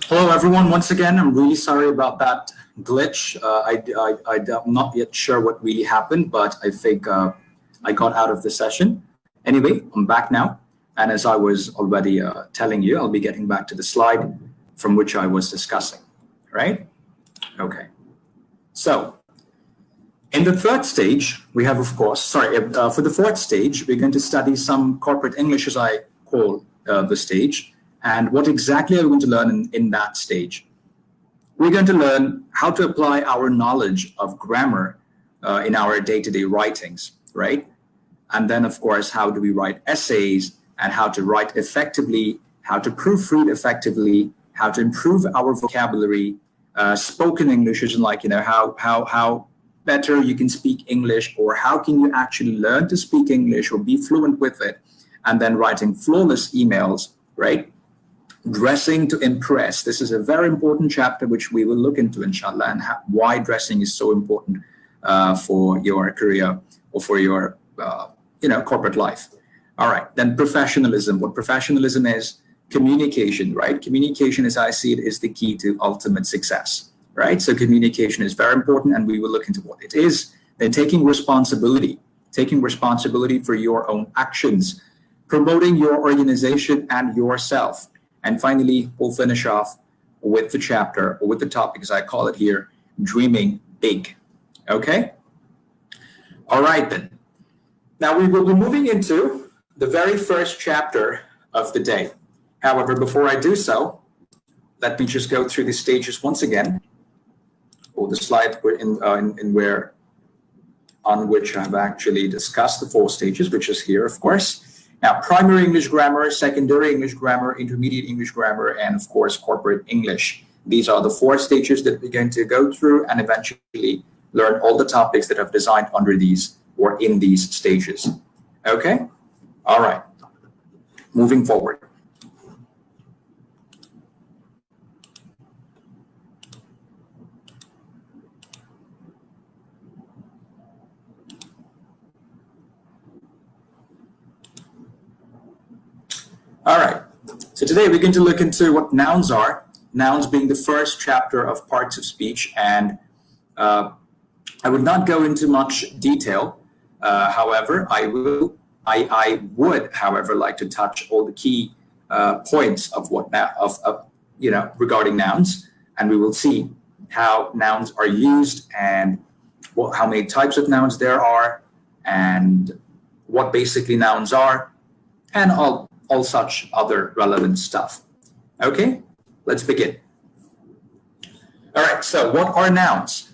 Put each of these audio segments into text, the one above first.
Hello, everyone. Once again, I'm really sorry about that glitch. I'm not yet sure what really happened, but I think I got out of the session. Anyway, I'm back now. And as I was already telling you, I'll be getting back to the slide from which I was discussing, right? Okay. So in the third stage, we have, of course, for the fourth stage, we're going to study some corporate English, as I call the stage. And what exactly are we going to learn in that stage? We're going to learn how to apply our knowledge of grammar in our day-to-day writings, right? And then, of course, how do we write essays and how to write effectively, how to proofread effectively, how to improve our vocabulary. Spoken English is like, how better you can speak English, or how can you actually learn to speak English or be fluent with it. And then writing flawless emails, right? Dressing to impress. This is a very important chapter which we will look into, inshallah, and why dressing is so important for your career or for your corporate life. All right, then professionalism. What professionalism is? Communication, right? Communication, as I see it, is the key to ultimate success, right? So communication is very important, and we will look into what it is. Then taking responsibility for your own actions, promoting your organization and yourself. And finally, we'll finish off with the chapter, or with the topic, as I call it here, dreaming big. Okay? All right, then. Now, we will be moving into the very first chapter of the day. However, before I do so, let me just go through the stages once again, or the slide on which I've actually discussed the 4 stages, which is here, of course. Now, primary English grammar, secondary English grammar, intermediate English grammar, and of course, corporate English. These are the 4 stages that we're going to go through and eventually learn all the topics that I've designed under these or in these stages. Okay? All right. Moving forward. All right, so today we're going to look into what nouns are, nouns being the first chapter of parts of speech, and I would not go into much detail. However, I would, however, like to touch all the key points of regarding nouns, and we will see how nouns are used and how many types of nouns there are, and what basically nouns are, and all such other relevant stuff. Okay, let's begin. All right, so what are nouns?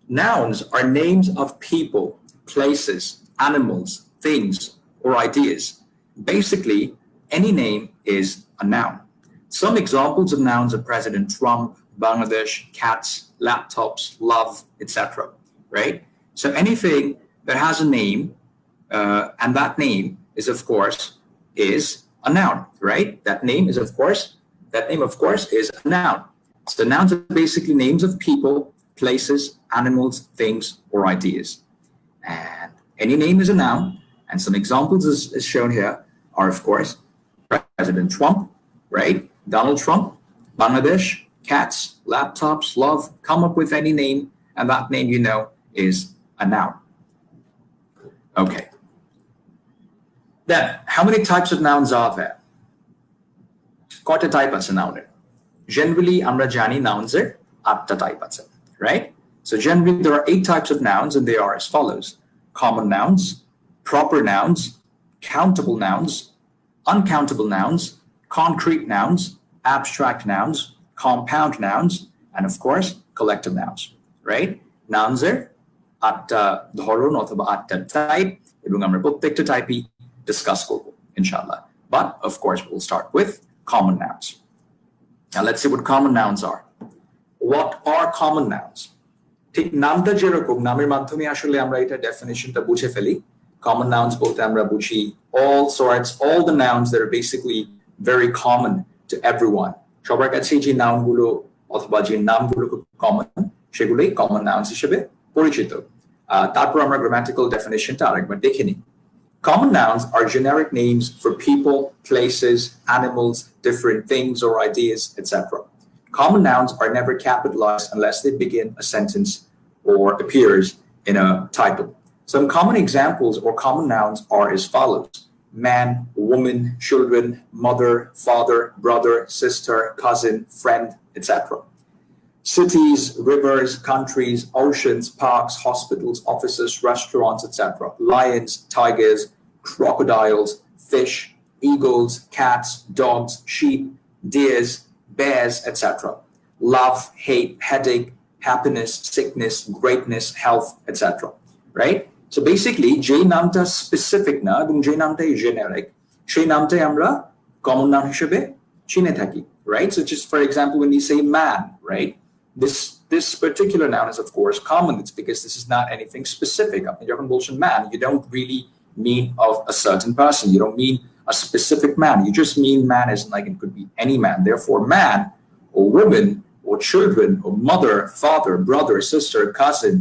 Nouns are names of people, places, animals, things, or ideas. Basically, any name is a noun. Some examples of nouns are President Trump, Bangladesh, cats, laptops, love, etc. Right? So anything that has a name, and that name is of course a noun, right? That name of course is a noun. So nouns are basically names of people, places, animals, things, or ideas. And any name is a noun, and some examples as shown here are of course President Trump, right? Donald Trump, Bangladesh, cats, laptops, love. Come up with any name, and that name is a noun. Okay. Then, how many types of nouns are there? কয়টা type আছে noun? Generally, আমরা জানি nouns এর 8টা type আছে, right? So generally, there are 8 types of nouns, and they are as follows: common nouns, proper nouns, countable nouns, uncountable nouns, concrete nouns, abstract nouns, compound nouns, and of course, collective nouns, right? Nouns এর 8টা ধরন অথবা 8টা type, এবং আমরা প্রত্যেকটা type-ই discuss করব, inshallah. But of course, we'll start with common nouns. Now let's see what common nouns are. What are common nouns? ঠিক নামটা যেরকম, নামের মাধ্যমে আসলে আমরা এটা definitionটা বুঝে ফেলি. Common nouns বলতে আমরা বুঝি all the nouns that are basically very common to everyone. সবার কাছেই যে নাউনগুলো অথবা যে নামগুলো খুব common, সেগুলোই common nouns হিসেবে পরিচিত। তারপর আমরা grammatical definitionটা আরেকবার দেখে নিই। Common nouns are generic names for people, places, animals, different things or ideas, etc. Common nouns are never capitalized unless they begin a sentence or appears in a title. Some common examples or common nouns are as follows: man, woman, children, mother, father, brother, sister, cousin, friend, etc. Cities, rivers, countries, oceans, parks, hospitals, offices, restaurants, etc. Lions, tigers, crocodiles, fish, eagles, cats, dogs, sheep, deers, bears, etc. Love, hate, headache, happiness, sickness, greatness, health, etc. Right? So basically, যে নামটা specific না এবং যে নামটাই generic, সেই নামটাই আমরা common noun হিসেবে চিনে থাকি. Right? So just for example, when you say man, right? This particular noun is of course common. It's because this is not anything specific. আপনি যখন বলছেন man, you don't really mean of a certain person. You don't mean a specific man. You just mean man as in like it could be any man. Therefore, man or woman or children or mother, father, brother, sister, cousin,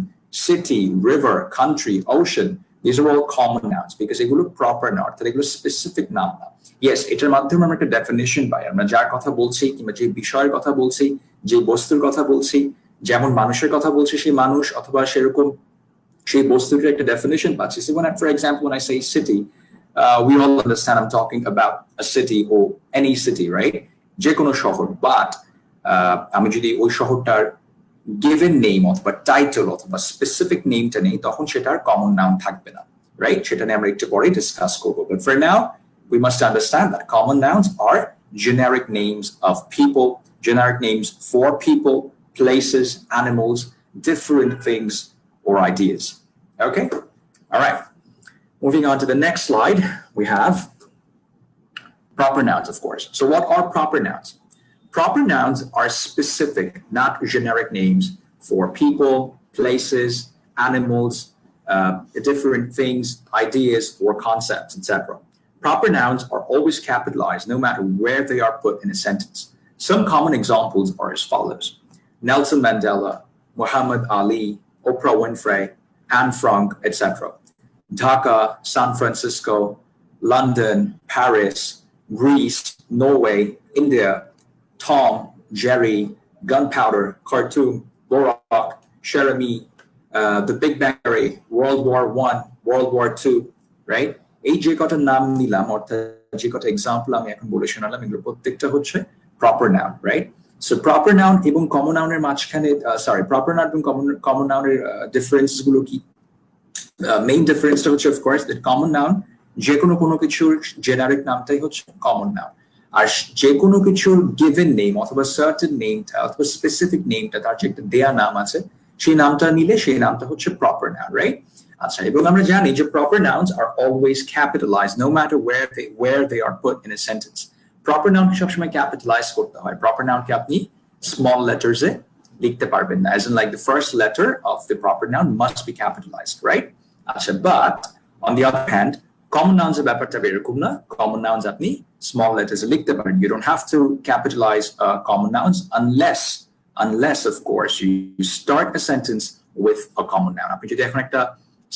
city, river, country, ocean, these are all common nouns because এগুলো proper noun, তাহলে এগুলো specific noun না। Yes, এটার মাধ্যমে আমরা একটা definition পাই, আমরা যার কথা বলছি কিংবা যে বিষয়ের কথা বলছি, যে বস্তুর কথা বলছি, যেমন মানুষের কথা বলছি সেই মানুষ অথবা সেরকম সেই বস্তুটার একটা definition পাচ্ছি। So when for example, when I say city, we all understand I'm talking about a city or any city, right? যে কোনো শহর, but আমি যদি ওই শহরটার given name অথবা title অথবা specific nameটা নেই তখন সেটার common noun থাকবে না, right? সেটা নিয়ে আমরা একটু পরে discuss করব. But for now, we must understand that common nouns are generic names of people, generic names for people, places, animals, different things or ideas. Okay? All right. Moving on to the next slide, we have proper nouns, of course. So what are proper nouns? Proper nouns are specific, not generic names for people, places, animals, different things, ideas, or concepts, etc. Proper nouns are always capitalized no matter where they are put in a sentence. Some common examples are as follows: Nelson Mandela, Muhammad Ali, Oprah Winfrey, Anne Frank, etc. Dhaka, San Francisco, London, Paris, Greece, Norway, India, Tom, Jerry, Gunpowder, Khartoum, Borak, Cherami, the Big Bang Theory, World War I, World War II, right? এই যে কটা নাম নিলাম অর্থাৎ যে কটা example আমি এখন বলে শোনালাম এগুলো প্রত্যেকটা হচ্ছে proper noun, right? So proper noun এবং common noun এর মাঝখানে proper noun এবং common noun এর differences গুলো কি? Main difference টা হচ্ছে of course that common noun যে কোনো কিছুর generic নামটাই হচ্ছে common noun, আর যে কোনো কিছুর given name অথবা certain nameটা অথবা specific nameটা তার যে একটা দেয়া নাম আছে সেই নামটা নিলে সেই নামটা হচ্ছে proper noun, right? আচ্ছা, এবং আমরা জানি যে proper nouns are always capitalized no matter where they are put in a sentence. Proper noun সবসময় capitalize করতে হয়। Proper noun কে আপনি small letters এ লিখতে পারবেন না, as in like the first letter of the proper noun must be capitalized, right? আচ্ছা, but on the other hand, common nouns এর ব্যাপারটা এরকম না। Common nouns আপনি small letters এ লিখতে পারেন। You don't have to capitalize common nouns unless of course you start a sentence with a common noun. আপনি যদি এখন একটা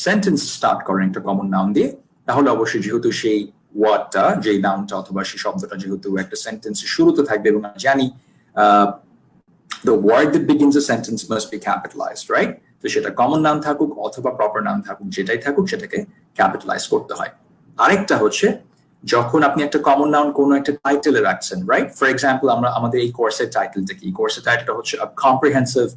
সেন্টেন্স স্টার্ট করেন একটা কমন নাউন দিয়ে তাহলে অবশ্যই যেহেতু সেই ওয়ার্ডটা যে নাউনটা অথবা সেই শব্দটা যেহেতু একটা সেন্টেন্সের শুরুতে থাকবে এবং আমরা জানি the word that begins a sentence must be capitalized, right? তো সেটা কমন নাউন থাকুক অথবা প্রপার নাউন থাকুক যেটাই থাকুক সেটাকে ক্যাপিটালাইজ করতে হয়। আরেকটা হচ্ছে যখন আপনি একটা কমন নাউন কোনো একটা টাইটেলে রাখছেন, রাইট? ফর এক্সাম্পল আমরা আমাদের এই কোর্সের টাইটেলটা কি? কোর্সের টাইটেলটা হচ্ছে a comprehensive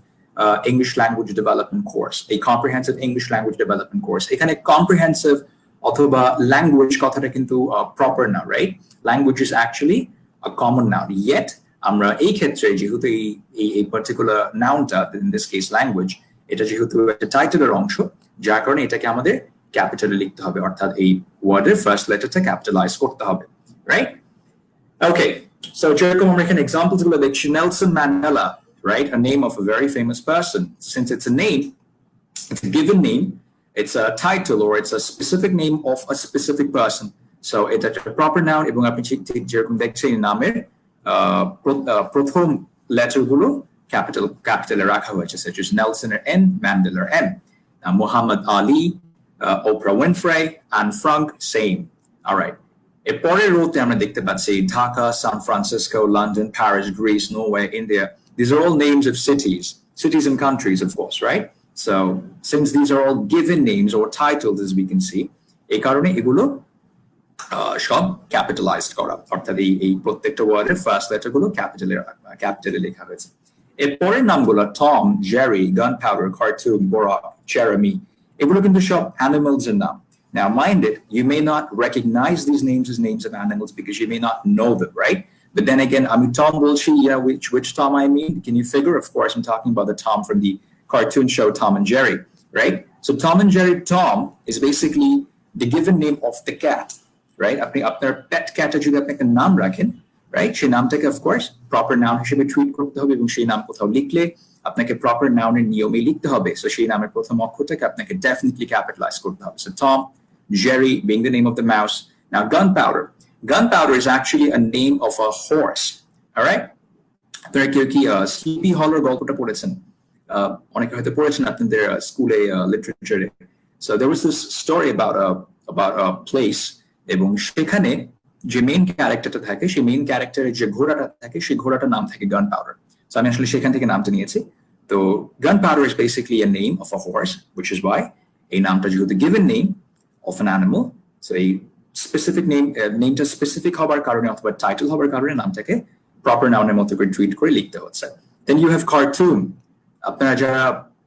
English language development course, a comprehensive English language development course. এখানে comprehensive অথবা language কথাটা কিন্তু proper না, right? Language is actually a common noun. Yet আমরা এই ক্ষেত্রে যেহেতু এই particular nounটা, in this case language, এটা যেহেতু একটা টাইটেলের অংশ যার কারণে এটাকে আমাদের ক্যাপিটালে লিখতে হবে, অর্থাৎ এই ওয়ার্ডের ফার্স্ট লেটারটা ক্যাপিটালাইজ করতে হবে, রাইট? ওকে, সো যেরকম আমরা এখানে এক্সাম্পলস গুলো দেখছি, Nelson Mandela, right? A name of a very famous person. Since it's a name, it's a given name, it's a title or it's a specific name of a specific person. So it's a proper noun এবং আপনি ঠিক যেরকম দেখছেন নামের প্রথম letter গুলো ক্যাপিটালে রাখা হয়েছে, such as Nelson এর N, Mandela এর M. Muhammad Ali, Oprah Winfrey, Anne Frank, same. All right. এরপরের রোতে আমরা দেখতে পাচ্ছি Dhaka, San Francisco, London, Paris, Greece, Norway, India. These are all names of cities and countries, of course, right? So since these are all given names or titles, as we can see, এই কারণে এগুলো সব capitalised করা, অর্থাৎ এই প্রত্যেকটা ওয়ার্ডের first letter গুলো ক্যাপিটালে লেখা হয়েছে। এরপরের নামগুলো টম, জেরি, গানপাউডার, কার্টুন, বোরাক, চেরামি, এগুলো কিন্তু সব অ্যানিমালস এর নাম। Now, mind it, you may not recognize these names as names of animals because you may not know them, right? But then again, I mean, Tom Wilshire, you know which Tom I mean? Can you figure? Of course, I'm talking about the Tom from the cartoon show Tom and Jerry, right? So Tom and Jerry, Tom is basically the given name of the cat, right? আপনি আপনার pet cat যদি আপনি একটা নাম রাখেন, right? সেই নামটাকে of course proper noun হিসেবে ট্রিট করতে হবে এবং সেই নাম কোথাও লিখলে আপনাকে proper noun এর নিয়মে লিখতে হবে। So সেই নামের প্রথম অক্ষরটাকে আপনাকে definitely capitalize করতে হবে। So Tom, Jerry being the name of the mouse. Now gunpowder. Gunpowder is actually a name of a horse, all right? আপনারা কেউ কি স্লিপি হলার গল্পটা পড়েছেন? অনেকে হয়তো পড়েছেন আপনাদের স্কুলে লিটারেচারে। So there was this story about a place এবং সেখানে যে মেইন ক্যারেক্টারটা থাকে সেই মেইন ক্যারেক্টারের যে ঘোড়াটা থাকে সেই ঘোড়াটার নাম থাকে গানপাউডার। So আমি আসলে সেখান থেকে নামটা নিয়েছি। তো gunpowder is basically a name of a horse, which is why এই নামটা যেহেতু given name of an animal, so a specific nameটা specific হবার কারণে অথবা টাইটেল হবার কারণে নামটাকে proper noun এর মতো করে ট্রিট করে লিখতে হচ্ছে। Then you have cartoon. আপনারা যারা,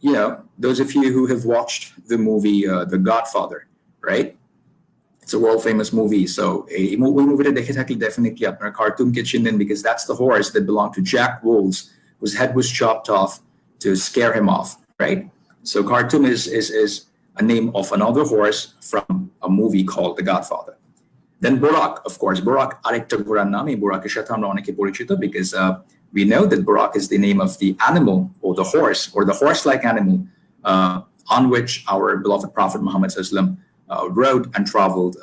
you know, those of you who have watched the movie The Godfather, right? It's a world famous movie. So a movie দেখে থাকলে definitely আপনারা cartoonকে চিনবেন because that's the horse that belonged to Jack Wolves, whose head was chopped off to scare him off, right? So cartoon is a name of another horse from a movie called The Godfather. Then Borak, of course. Borak arekta ghorar naam. Ei Boraker sathe amra oneke porichito because we know that Borak is the name of the animal or the horse-like animal on which our beloved Prophet Muhammad sallam rode and traveled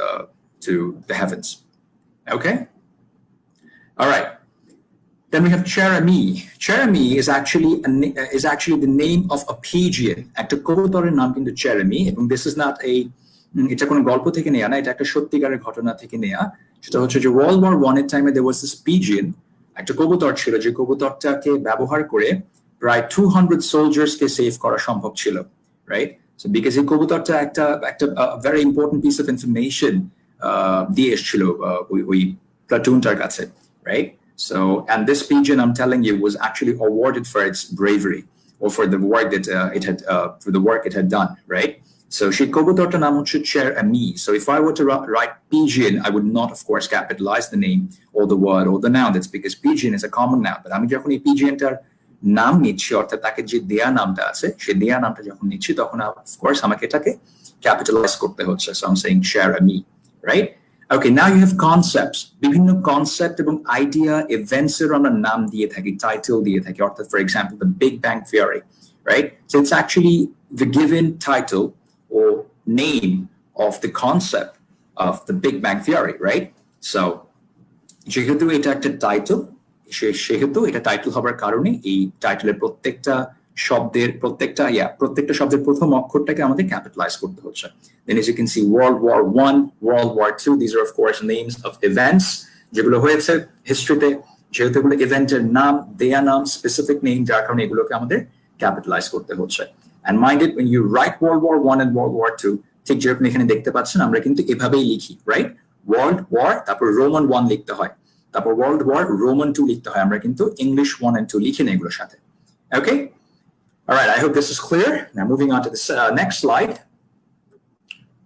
to the heavens. Okay? All right. Then we have Cherami. Cherami is actually the name of a pigeon. Ekta kobutorer naam kintu Cherami, and this is not এটা কোনো গল্প থেকে নেয়া না, এটা একটা সত্যিকারের ঘটনা থেকে নেয়া। সেটা হচ্ছে যে World War I এর টাইমে there was this pigeon, একটা কবুতর ছিল যে কবুতরটাকে ব্যবহার করে প্রায় 200 সোলজার্সকে সেভ করা সম্ভব ছিল, right? So because এই কবুতরটা একটা very important piece of information দিয়ে এসেছিল ওই প্লাটুনটার কাছে, right? So, and this pigeon, I'm telling you, was actually awarded for its bravery or for the work that it had done, right? So, she kobutorta naam hocche Cherami. So, if I were to write pigeon, I would not, of course, capitalize the name or the word or the noun. That's because pigeon is a common noun. But আমি যখন এই pigeonটার নাম নিচ্ছি, অর্থাৎ তাকে যে দেয়া নামটা আছে, সেই দেয়া নামটা যখন নিচ্ছি, তখন of course আমাকে এটাকে capitalize করতে হচ্ছে. So, I'm saying Cherami, right? Okay, now you have concepts. বিভিন্ন concept এবং idea, events এর আমরা নাম দিয়ে থাকি, title দিয়ে থাকি, অর্থাৎ for example, the Big Bang Theory, right? So it's actually the given title or name of the concept of the Big Bang Theory, right? So যেহেতু এটা একটা title, সেহেতু এটা title হবার কারণে এই টাইটেলের প্রত্যেকটা শব্দের প্রথম অক্ষরটাকে আমাদের ক্যাপিটালাইজ করতে হচ্ছে। Then as you can see, World War I, World War II, these are of course names of events যেগুলো হয়েছে হিস্ট্রিতে, যেহেতু এগুলো ইভেন্টের নাম, দেয়া নাম, স্পেসিফিক নেম, যার কারণে এগুলোকে আমাদের ক্যাপিটালাইজ করতে হচ্ছে। And mind it, when you write World War I and World War II, ঠিক যেরকম এখানে দেখতে পাচ্ছেন, আমরা কিন্তু এভাবেই লিখি, right? World War, তারপর Roman 1 লিখতে হয়, তারপর World War, Roman 2 লিখতে হয়। আমরা কিন্তু English 1 and 2 লিখি না এগুলোর সাথে। Okay? All right, I hope this is clear. Now moving on to the next slide.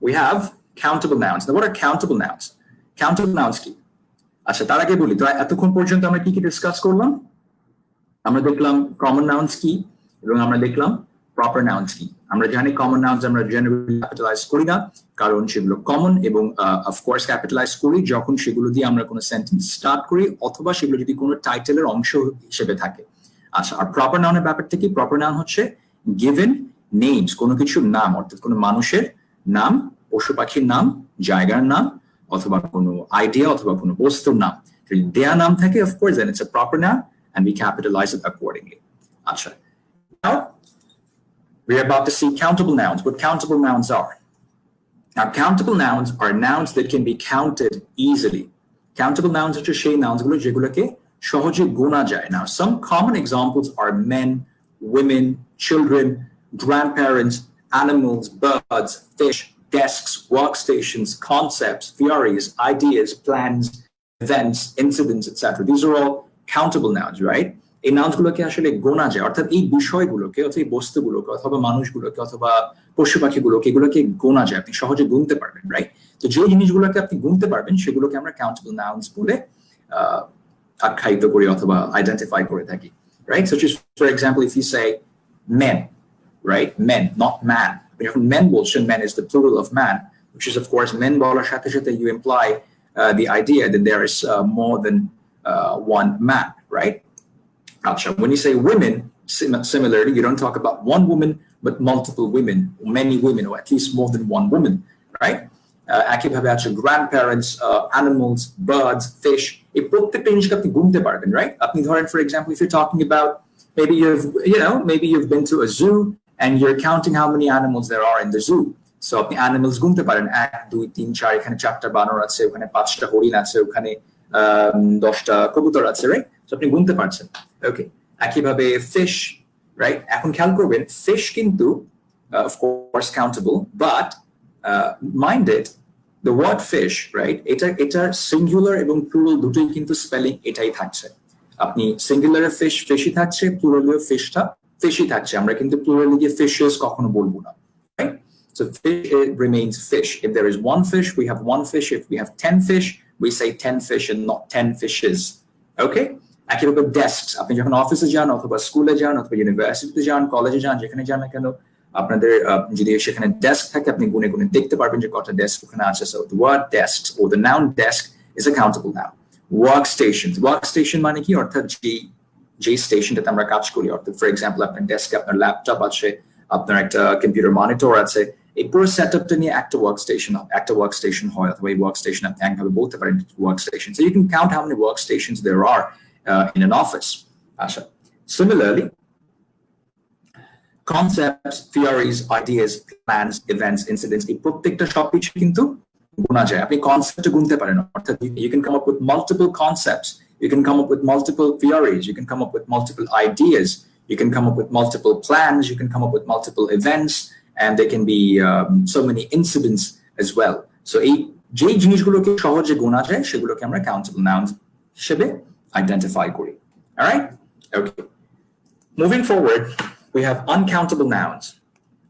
We have countable nouns. Now what are countable nouns? Countable nouns কি? আচ্ছা, তার আগে বলি, তো এতক্ষণ পর্যন্ত আমরা কি ডিসকাস করলাম? আমরা দেখলাম কমন নাউন্স কি এবং আমরা দেখলাম প্রপার নাউন্স কি। আমরা জানি কমন নাউন্স আমরা জেনারেলি ক্যাপিটালাইজ করি না, কারণ সেগুলো কমন এবং অফকোর্স ক্যাপিটালাইজ করি যখন সেগুলো দিয়ে আমরা কোনো সেন্টেন্স স্টার্ট করি অথবা সেগুলো যদি কোনো টাইটেলের অংশ হিসেবে থাকে। আচ্ছা, আর প্রপার নাউনের ব্যাপারটা কি? প্রপার নাউন হচ্ছে গিভেন নেমস, কোনো কিছুর নাম, অর্থাৎ কোনো মানুষের নাম, পশু পাখির নাম, জায়গার নাম, অথবা কোনো আইডিয়া অথবা কোনো বস্তুর নাম। যদি দেয়া নাম থাকে, of course, then it's a proper noun and we capitalize it accordingly. আচ্ছা, now we're about to see countable nouns. What countable nouns are? Now, countable nouns are nouns that can be counted easily. Countable nouns হচ্ছে সেই নাউন্সগুলো যেগুলোকে সহজে গোনা যায়. Now, some common examples are men, women, children, grandparents, animals, birds, fish, desks, workstations, concepts, theories, ideas, plans, events, incidents, etc. These are all countable nouns, right? এই নাউন্সগুলোকে আসলে গোনা যায়, অর্থাৎ এই বিষয়গুলোকে অথবা এই বস্তুগুলোকে অথবা মানুষগুলোকে অথবা পশু পাখিগুলোকে এগুলোকে গোনা যায়, আপনি সহজে গুনতে পারবেন, রাইট? তো যে জিনিসগুলোকে আপনি গুনতে পারবেন সেগুলোকে আমরা কাউন্টেবল নাউন্স বলে আখ্যায়িত করি অথবা আইডেন্টিফাই করে থাকি, right? So just for example, if you say men, right? Men, not man. যখন men বলছেন, men is the plural of man, which is of course men বলার সাথে সাথে you imply the idea that there is more than one man, right? When you say women, similarly, you don't talk about one woman, but multiple women, many women, or at least more than one woman, right? একইভাবে আছে grandparents, animals, birds, fish. এই প্রত্যেকটা জিনিসকে আপনি গুনতে পারবেন, right? আপনি ধরেন, for example, if you're talking about maybe you've been to a zoo and you're counting how many animals there are in the zoo. So আপনি animals গুনতে পারেন, 1 2 3 4, এখানে 4টা বানর আছে, ওখানে 5টা হরিণ আছে, ওখানে 10টা কবুতর আছে, right? So আপনি গুনতে পারছেন, okay? একইভাবে fish, right? এখন খেয়াল করবেন, fish কিন্তু of course countable, but mind it, the word fish, right? এটা singular এবং plural দুটোই কিন্তু স্পেলিং এটাই থাকছে. আপনি সিঙ্গুলারে ফিশই থাকছে, প্লুরালে ফিশটা ফিশই থাকছে, আমরা কিন্তু প্লুরালে গিয়ে ফিশেস কখনো বলবো না, right? So fish, it remains fish. If there is one fish, we have one fish. If we have 10 fish, we say 10 fish and not 10 fishes, okay? একইভাবে ডেস্কস, আপনি যখন অফিসে যান অথবা স্কুলে যান অথবা ইউনিভার্সিটিতে যান, কলেজে যান, যেখানে যান না কেন, আপনাদের যদি সেখানে ডেস্ক থাকে আপনি গুনে গুনে দেখতে পারবেন যে কত ডেস্ক ওখানে আছে. So the word desks or the noun desk is a countable noun. Workstation মানে কি, অর্থাৎ যে স্টেশনটাতে আমরা কাজ করি, অর্থাৎ ফর এক্সাম্পল আপনার ডেস্কে আপনার ল্যাপটপ আছে, আপনার একটা কম্পিউটার মনিটর আছে, এই পুরো সেটআপটা নিয়ে একটা ওয়ার্কস্টেশন হয়, অথবা এই ওয়ার্কস্টেশন আপনি একভাবে বলতে পারেন workstation. So you can count how many workstations there are in an office. Similarly, concepts, theories, ideas, plans, events, incidents, এই প্রত্যেকটা সবকিছু কিন্তু গোনা যায়. আপনি কনসেপ্ট গুনতে পারেন, অর্থাৎ you can come up with multiple concepts, you can come up with multiple theories, you can come up with multiple ideas, you can come up with multiple plans, you can come up with multiple events, and there can be so many incidents as well. So এই যে জিনিসগুলোকে সহজে গোনা যায় সেগুলোকে আমরা countable nouns হিসেবে identify করি. All right? Okay. Moving forward, we have uncountable nouns.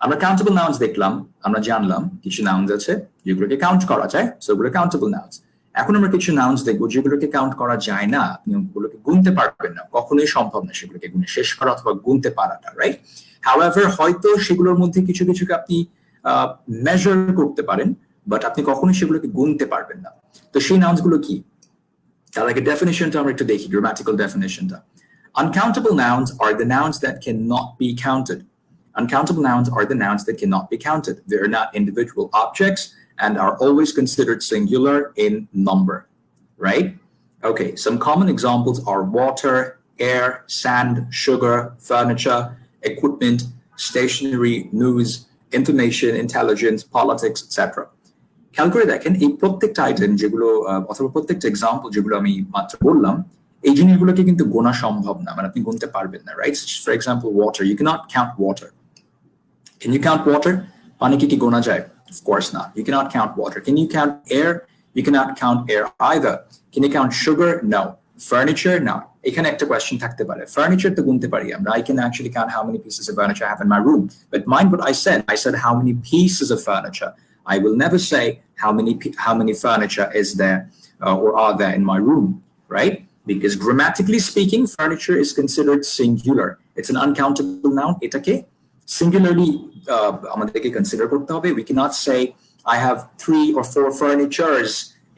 আমরা countable nouns দেখলাম, আমরা জানলাম কিছু nouns আছে যেগুলোকে কাউন্ট করা যায়, so ওগুলো countable nouns. এখন আমরা কিছু nouns দেখবো যেগুলোকে কাউন্ট করা যায় না, আপনি ওগুলোকে গুনতে পারবেন না, কখনোই সম্ভব না সেগুলোকে গুনে শেষ করা অথবা গুনতে পারাটা, রাইট? However, হয়তো সেগুলোর মধ্যে কিছু কিছুকে আপনি মেজার করতে পারেন, বাট আপনি কখনোই সেগুলোকে গুনতে পারবেন না. তো সেই nouns গুলো কি? তার আগে ডেফিনিশনটা আমরা একটু দেখি, grammatical ডেফিনিশনটা. Uncountable nouns are the nouns that cannot be counted. Uncountable nouns are the nouns that cannot be counted. They are not individual objects and are always considered singular in number, right? Okay, some common examples are water, air, sand, sugar, furniture, equipment, stationery, news, information, intelligence, politics, etc. খেয়াল করে দেখেন, এই প্রত্যেকটা item যেগুলো অথবা প্রত্যেকটা example যেগুলো আমি মাত্র বললাম, এই জিনিসগুলোকে কিন্তু গোনা সম্ভব না, মানে আপনি গুনতে পারবেন না, right? For example water, you cannot count water. Can you count water? পানি কি গোনা যায়? Of course not. You cannot count water. Can you count air? You cannot count air either. Can you count sugar? No. Furniture? No. এখানে একটা question থাকতে পারে, furniture তো গুনতে পারি আমরা, I can actually count how many pieces of furniture I have in my room. But mind what I said how many pieces of furniture. I will never say how many furniture is there or are there in my room, right? Because grammatically speaking, furniture is considered singular. It's an uncountable noun. এটাকে singularly আমাদেরকে consider করতে হবে. We cannot say I have 3 or 4 furnitures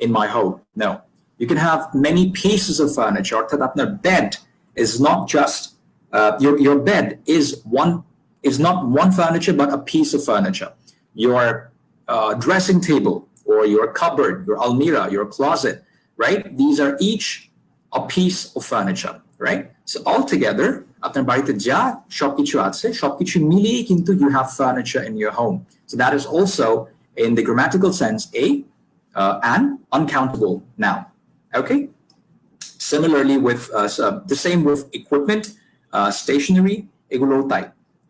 in my home. No. You can have many pieces of furniture. অর্থাৎ আপনার bed is not just your bed is not one furniture but a piece of furniture. Your dressing table or your cupboard, your almirah, your closet, right? These are each a piece of furniture, right? So altogether, আপনার বাড়িতে যা সবকিছু আছে, সবকিছু মিলিয়ে কিন্তু you have furniture in your home. So that is also in the grammatical sense an uncountable noun. Okay. Similarly, with the same with equipment, stationery, এগুলো তাই।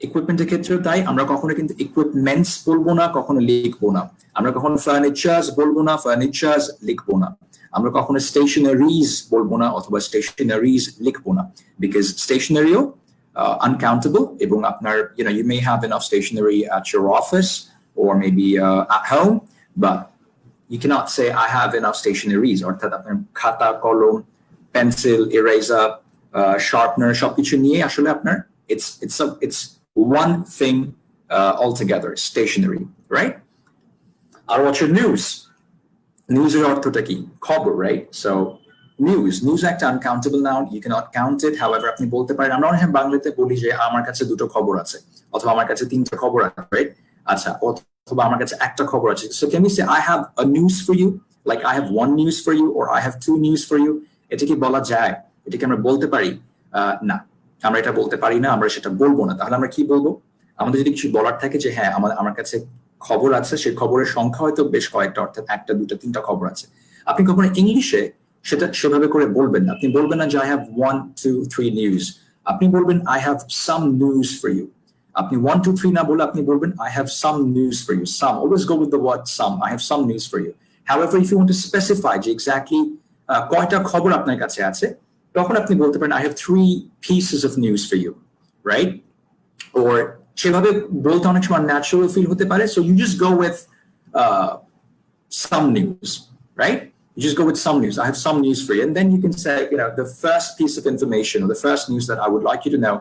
ইকুইপমেন্টের ক্ষেত্রেও তাই, আমরা কখনো কিন্তু ইকুইপমেন্টস বলবো না, কখনো লিখবো না। আমরা কখনো ফার্নিচার্স বলবো না, ফার্নিচার্স লিখবো না। আমরা কখনো স্টেশনারিজ বলবো না অথবা স্টেশনারিজ লিখবো না, বিকজ স্টেশনারিও uncountable এবং আপনার you may have enough stationery at your office or maybe at home, but you cannot say I have enough stationaries, অর্থাৎ আপনার খাতা, কলম, pencil, eraser, sharpener সবকিছু নিয়ে আসলে আপনার it's one thing altogether, stationery, right? R what's your news? News এর অর্থটা কি? খবর, right? So news একটা uncountable noun, you cannot count it. However, আপনি বলতে পারেন, আমরা অনেক বাংলাতে বলি যে আমার কাছে দুটো খবর আছে অথবা আমার কাছে তিনটা খবর আছে, right? আচ্ছা, অথবা আমার কাছে একটা খবর আছে। So can we say I have a news for you, like I have one news for you or I have two news for you? এটা কি বলা যায়? এটা কি আমরা বলতে পারি? না, আমরা এটা বলতে পারি না, আমরা সেটা বলবো না। তাহলে আমরা কি বলবো? আমাদের যদি কিছু বলার থাকে যে হ্যাঁ আমার কাছে খবর আছে, সেই খবরের সংখ্যা হয়তো বেশ কয়েকটা, অর্থাৎ একটা, দুটো, তিনটা খবর আছে। আপনি কখনো ইংলিশে সেটা সেভাবে করে বলবেন না। আপনি বলবেন না যে I have 1, 2, 3 news। আপনি বলবেন I have some news for you। আপনি 1, 2, 3 না বলে আপনি বলবেন I have some news for you। Some, always go with the word some। I have some news for you। However, if you want to specify যে exactly কয়টা খবর আপনার কাছে আছে, তখন আপনি বলতে পারেন I have 3 pieces of news for you, right? Or সেভাবে বলতে অনেক সময় ন্যাচারাল ফিল হতে পারে, so you just go with some news, right? You just go with some news. I have some news for you, and then you can say, the first piece of information or the first news that I would like you to know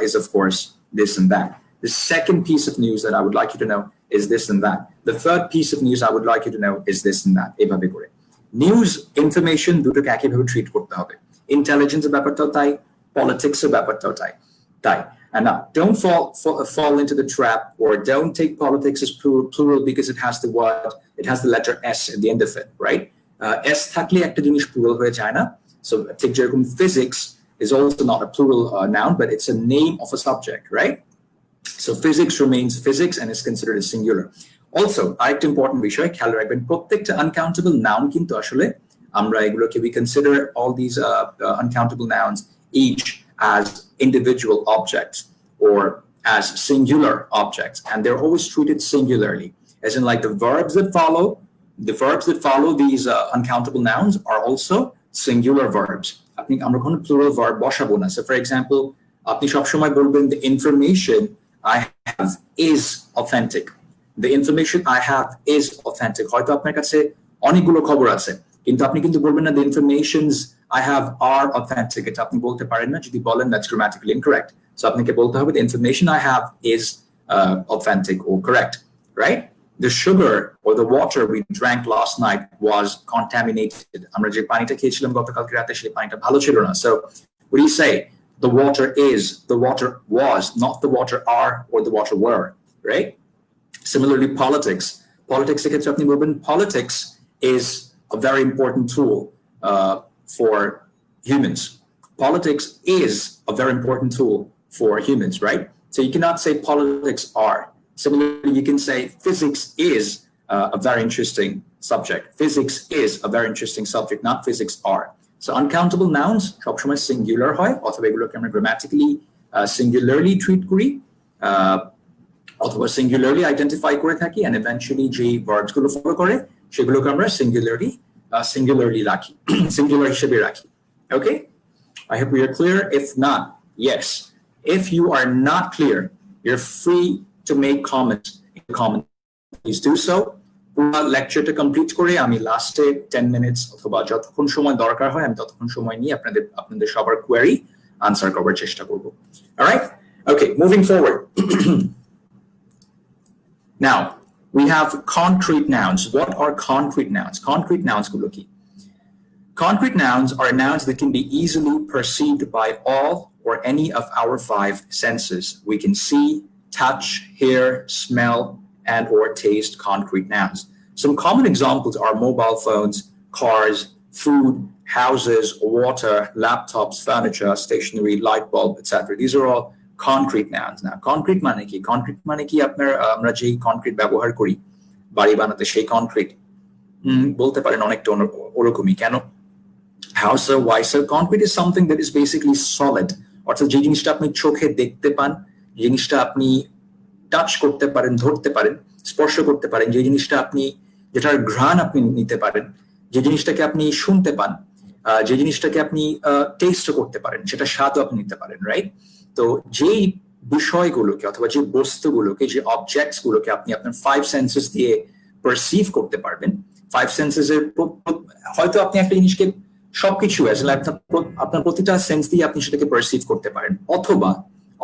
is, of course, this and that. The second piece of news that I would like you to know is this and that. The third piece of news I would like you to know is this and that. এভাবে করে news information দুটোকে একইভাবে treat করতে হবে। ইন্টেলিজেন্সের ব্যাপারটাও তাই, পলিটিক্সের ব্যাপারটাও তাই। And now, don't fall into the trap, or don't take politics as plural because it has the letter S at the end of it, right? S থাকলে একটা জিনিস plural হয়ে যায় না। So take যেরকম physics is also not a plural noun, but it's a name of a subject, right? So physics remains physics and is considered a singular. Also, আরেকটা important বিষয় খেয়াল রাখবেন, প্রত্যেকটা uncountable noun কিন্তু আসলে আমরা এগুলোকে we consider all these uncountable nouns each as individual objects or as singular objects, and they're always treated singularly, as in like the verbs that follow these uncountable nouns are also singular verbs. আপনি আমরা কোনো plural verb বসাবো না। So for example, আপনি সবসময় বলবেন the information I have is authentic. The information I have is authentic. হয়তো আপনার কাছে অনেকগুলো খবর আছে, কিন্তু আপনি কিন্তু বলবেন না the informations I have are authentic. এটা আপনি বলতে পারেন না, যদি বলেন that's grammatically incorrect. So আপনাকে বলতে হবে the information I have is authentic or correct, right? The sugar or the water we drank last night was contaminated. আমরা যে পানিটা খেয়েছিলাম গতকালকে রাতে সেই পানিটা ভালো ছিল না। So what do you say? The water is, the water was, not the water are or the water were, right? Similarly, politics এর ক্ষেত্রে আপনি বলবেন politics is a very important tool for humans. Politics is a very important tool for humans, right? So you cannot say politics are. Similarly, you can say physics is a very interesting subject. Physics is a very interesting subject, not physics are. So uncountable nouns সবসময় singular হয়, অথবা এগুলোকে আমরা grammatically singularly treat করি, অথবা singularly identify করে থাকি, and eventually যে verbs গুলো follow করে সেগুলোকে আমরা singularly রাখি, singular হিসেবে রাখি। Okay? I hope we are clear. If not, yes. If you are not clear, you're free to make comments in the comments. Please do so. পুরো লেকচারটা complete করে আমি লাস্টে 10 minutes অথবা যতক্ষণ সময় দরকার হয় আমি ততক্ষণ সময় নিয়ে আপনাদের সবার কোয়েরি আনসার করার চেষ্টা করব। All right? Okay, moving forward. Now, we have concrete nouns. What are concrete nouns? Concrete nouns গুলো কি? Concrete nouns are nouns that can be easily perceived by all or any of our 5 senses. We can see, touch, hear, smell, and or taste concrete nouns. Some common examples are mobile phones, cars, food, houses, water, laptops, furniture, stationery, light bulb, etc. These are all concrete nouns. Now, concrete মানে কি? Concrete মানে কি? আমরা যেই concrete ব্যবহার করি, বাড়ি বানাতে সেই কনক্রিট, বলতে পারেন অনেকটা ওরকমই। কেন? How so? Why so? Concrete is something that is basically solid. অর্থাৎ যে জিনিসটা আপনি চোখে দেখতে পান, যে জিনিসটা আপনি টাচ করতে পারেন, ধরতে পারেন, স্পর্শ করতে পারেন, যে জিনিসটা আপনি, যেটার ঘ্রাণ আপনি নিতে পারেন, যে জিনিসটাকে আপনি শুনতে পান, যে জিনিসটাকে আপনি টেস্ট করতে পারেন, সেটা স্বাদও আপনি নিতে পারেন, রাইট? তো যেই বিষয়গুলোকে অথবা যে বস্তুগুলোকে, যে অবজেক্টস গুলোকে আপনি আপনার 5 সেন্সেস দিয়ে পারসিভ করতে পারবেন, 5 সেন্সেস এর হয়তো আপনি একটা জিনিসকে সবকিছু আপনার প্রতিটা সেন্স দিয়ে আপনি সেটাকে পারসিভ করতে পারেন, অথবা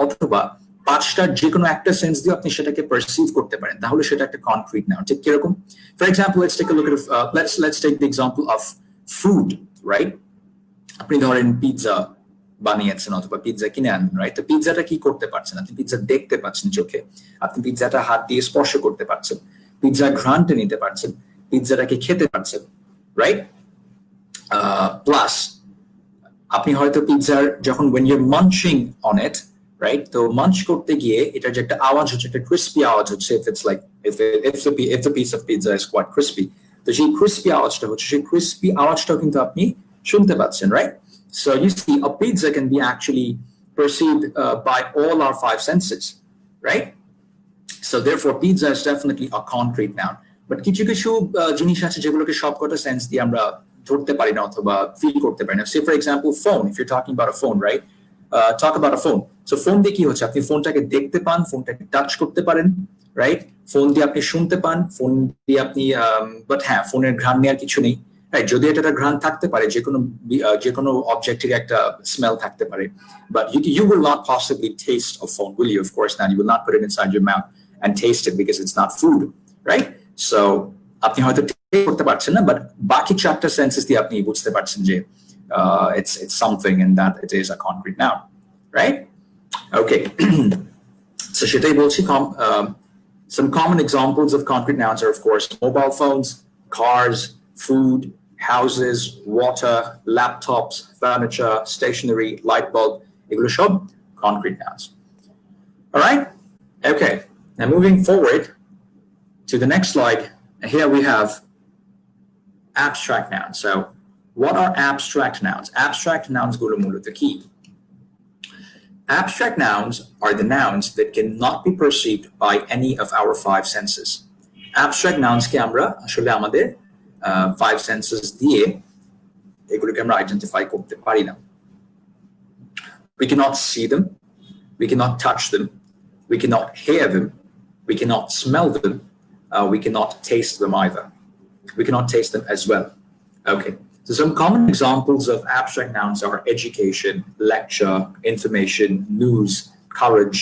অথবা 5টার যে কোনো একটা সেন্স দিয়ে আপনি সেটাকে পারসিভ করতে পারেন, তাহলে সেটা একটা কনক্রিট নাউন। ঠিক কিরকম? For example, let's take a look at let's take the example of food, right? আপনি ধরেন পিৎজা বানিয়েছেন অথবা পিৎজা কিনে আনেন, রাইট? তো পিৎজাটা কি করতে পারছেন? আপনি পিৎজা দেখতে পাচ্ছেন চোখে, আপনি পিৎজাটা হাত দিয়ে স্পর্শ করতে পারছেন, পিৎজা ঘ্রাণটা নিতে পারছেন, পিৎজাটাকে খেতে পারছেন, রাইট? প্লাস আপনি হয়তো পিৎজার যখন when you're munching on it, right? তো মাঞ্চ করতে গিয়ে এটার যে একটা আওয়াজ হচ্ছে, একটা ক্রিস্পি আওয়াজ হচ্ছে, if it's like if the piece of pizza is quite crispy, তো সেই ক্রিস্পি আওয়াজটা হচ্ছে, সেই ক্রিস্পি আওয়াজটাও কিন্তু আপনি শুনতে পাচ্ছেন, right? So you see, a pizza can be actually perceived by all our 5 senses, right? So therefore pizza is definitely a concrete noun. But কিছু কিছু জিনিস আছে যেগুলোকে সবকটা সেন্স দিয়ে আমরা ধরতে পারি না অথবা ফিল করতে পারি না। Say for example phone, if you're talking about a phone, right? Talk about a phone. So phone দিয়ে কি হচ্ছে? আপনি ফোনটাকে দেখতে পান, ফোনটাকে টাচ করতে পারেন, রাইট? ফোন দিয়ে আপনি শুনতে পান, ফোন দিয়ে আপনি বাট হ্যাঁ, ফোনের ঘ্রাণ নেওয়ার কিছু নেই, রাইট? যদি এটা ঘ্রাণ থাকতে পারে, যে কোনো অবজেক্টের একটা স্মেল থাকতে পারে, but you will not possibly taste a phone, will you? Of course not. You will not put it inside your mouth and taste it because it's not food, right? So আপনি হয়তো করতে পারছেন না, but বাকি 4টা senses দিয়ে আপনি বুঝতে পারছেন যে it's something and that it is a concrete noun, right? Okay. So সেটাই বলছি, some common examples of concrete nouns are of course mobile phones, cars, food, houses, water, laptops, furniture, stationery, light bulb, এগুলো সব concrete nouns. All right? Okay. Now moving forward to the next slide, here we have abstract nouns. So what are abstract nouns? Abstract nouns গুলো মূলত কি? Abstract nouns are the nouns that cannot be perceived by any of our 5 senses. Abstract nouns কে আমরা আসলে আমাদের 5 senses দিয়ে এগুলোকে আমরা identify করতে পারি না। We cannot see them, we cannot touch them, we cannot hear them, we cannot smell them, we cannot taste them either. We cannot taste them as well. Okay. So some common examples of abstract nouns are education, lecture, information, news, courage,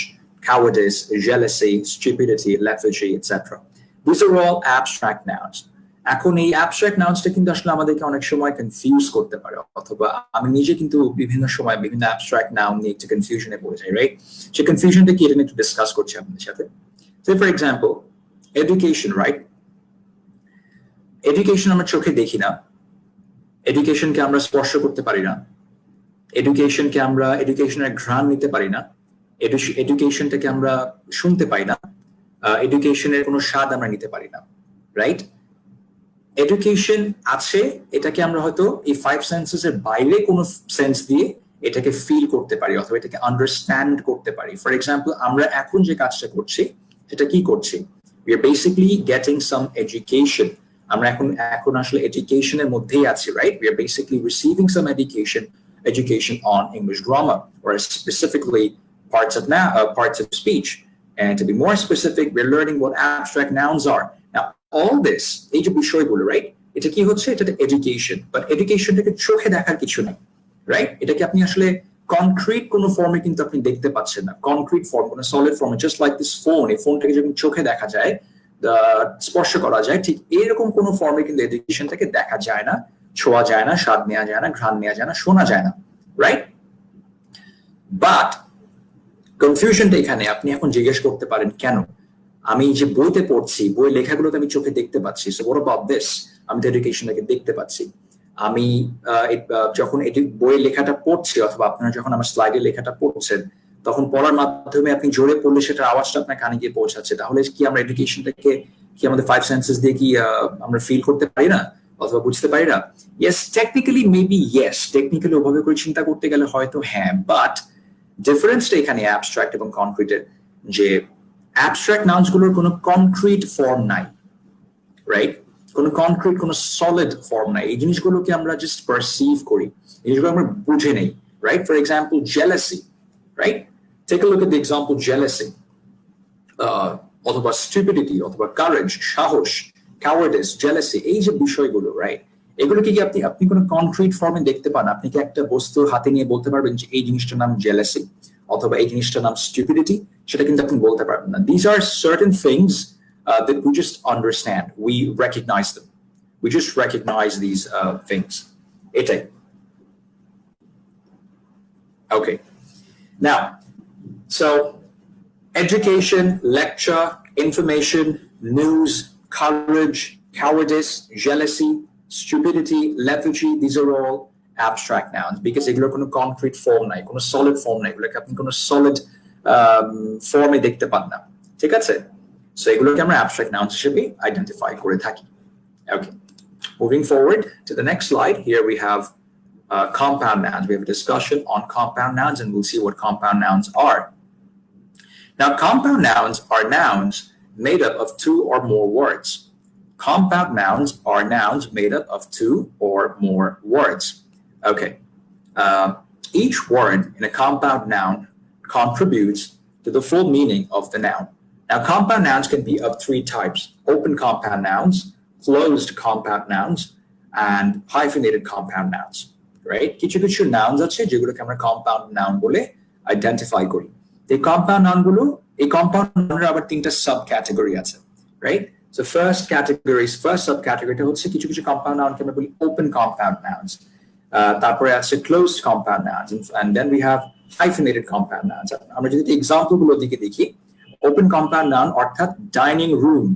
cowardice, jealousy, stupidity, lethargy, etc. These are all abstract nouns. এখন এই abstract nounsটা কিন্তু আসলে আমাদেরকে অনেক সময় confuse করতে পারে, অথবা আমি নিজে কিন্তু বিভিন্ন সময় বিভিন্ন abstract noun নিয়ে একটু কনফিউশনে পড়ে যাই, রাইট? সেই কনফিউশনটা কি এটা নিয়ে একটু ডিসকাস করছি আপনাদের সাথে। So for example, education, right? Education আমরা চোখে দেখি না, এডুকেশনকে আমরা স্পর্শ করতে পারি না, এডুকেশনের ঘ্রাণ নিতে পারি না, এডুকেশনটাকে আমরা শুনতে পাই না, এডুকেশনের কোনো স্বাদ আমরা নিতে পারি না, রাইট? এডুকেশন আছে, এটাকে আমরা হয়তো এই 5 সেন্সেস এর বাইরে কোনো সেন্স দিয়ে এটাকে ফিল করতে পারি অথবা এটাকে আন্ডারস্ট্যান্ড করতে পারি। ফর এক্সাম্পল, আমরা এখন যে কাজটা করছি সেটা কি করছি? We are basically getting some education. আমরা এখন আসলে এডুকেশনের মধ্যেই আছি, right? We are basically receiving some education on English grammar, or specifically parts of speech. And to be more specific, we're learning what abstract nouns are. Now, all this, এই যে বিষয়গুলো, right? এটা কি হচ্ছে? এটা education, but educationটাকে চোখে দেখার কিছু নেই, right? এটাকে আপনি আসলে কনক্রিট কোনো ফর্মে কিন্তু আপনি দেখতে পাচ্ছেন না, কনক্রিট ফর্ম, কোনো সলিড ফর্মে, জাস্ট লাইক দিস ফোন। এই ফোনটাকে যখন চোখে দেখা যায়, স্পর্শ করা যায়, ঠিক এরকম কোন ফর্মে কিন্তু এডুকেশনটাকে দেখা যায় না, ছোঁয়া যায় না, স্বাদ নেওয়া যায় না, ঘ্রাণ নেওয়া যায় না, শোনা যায় না, রাইট? বাট কনফিউশনটা এখানে। আপনি এখন জিজ্ঞেস করতে পারেন, কেন? আমি যে বইতে পড়ছি, বই লেখাগুলোকে আমি চোখে দেখতে পাচ্ছি, সো হোয়াট অ্যাবাউট দিস? আমি তো এডুকেশনটাকে দেখতে পাচ্ছি। আমি যখন বই লেখাটা পড়ছি, অথবা আপনারা যখন আমার স্লাইডে লেখাটা পড়ছেন, তখন পড়ার মাধ্যমে আপনি জোরে পড়লে সেটার আওয়াজটা আপনার কানে গিয়ে পৌঁছাচ্ছে, তাহলে কি আমরা এডুকেশনটাকে কি আমাদের ফাইভ সেন্সেস দিয়ে কি আমরা ফিল করতে পারি না অথবা বুঝতে পারি না? Yes, technically maybe yes, technically ওভাবে করে চিন্তা করতে গেলে হয়তো হ্যাঁ, বাট ডিফারেন্সটা এখানে অ্যাবস্ট্রাক্ট এবং কনক্রিটের, যে অ্যাবস্ট্রাক্ট নাউন্স গুলোর কোনো কনক্রিট ফর্ম নাই, রাইট? কোনো কনক্রিট, কোনো সলিড ফর্ম নাই। এই জিনিসগুলোকে আমরা জাস্ট পারসিভ করি, এই জিনিসগুলো আমরা বুঝে নেই, right? For example jealousy, right? Take a look at the example jealousy, অথবা স্টুপিডিটি, অথবা কারেজ, সাহস, কাওয়ার্ডিস, জেলাসি, এই যে বিষয়গুলো, রাইট? এগুলোকে কি আপনি আপনি কোনো কনক্রিট ফর্মে দেখতে পান? আপনি কি একটা বস্তু হাতে নিয়ে বলতে পারবেন যে এই জিনিসটার নাম জেলাসি অথবা এই জিনিসটার নাম স্টুপিডিটি? সেটা কিন্তু আপনি বলতে পারবেন না। These are certain things that we just understand, we recognize them, we just recognize these things. এটাই। Okay, now so education, lecture, information, news, courage, cowardice, jealousy, stupidity, lethargy, these are all abstract nouns because এগুলোর কোনো concrete form নাই, কোনো solid form নাই, এগুলোকে আপনি কোনো solid ফর্মে দেখতে পান না, ঠিক আছে? সো এগুলোকে আমরা abstract nouns হিসেবে identify করে থাকি। Okay, moving forward to the next slide, here we have compound nouns. We have a discussion on compound nouns and we'll see what compound nouns are. Now, compound nouns are nouns made up of two or more words. Compound nouns are nouns made up of two or more words. Okay. Each word in a compound noun contributes to the full meaning of the noun. Now, compound nouns can be of three types: open compound nouns, closed compound nouns, and hyphenated compound nouns. Right? কিছু কিছু nouns আছে যেগুলোকে আমরা compound noun বলে identify করি। এই compound noun গুলো, এই compound noun আবার তিনটা sub category আছে, right? So first subcategory হচ্ছে কিছু কিছু compound noun কে আমরা বলি open compound nouns, তারপরে আছে closed compound nouns, and then we have hyphenated compound nouns. আমরা যদি এক্সাম্পল গুলো দিকে দেখি, open compound noun অর্থাৎ ডাইনিং রুম,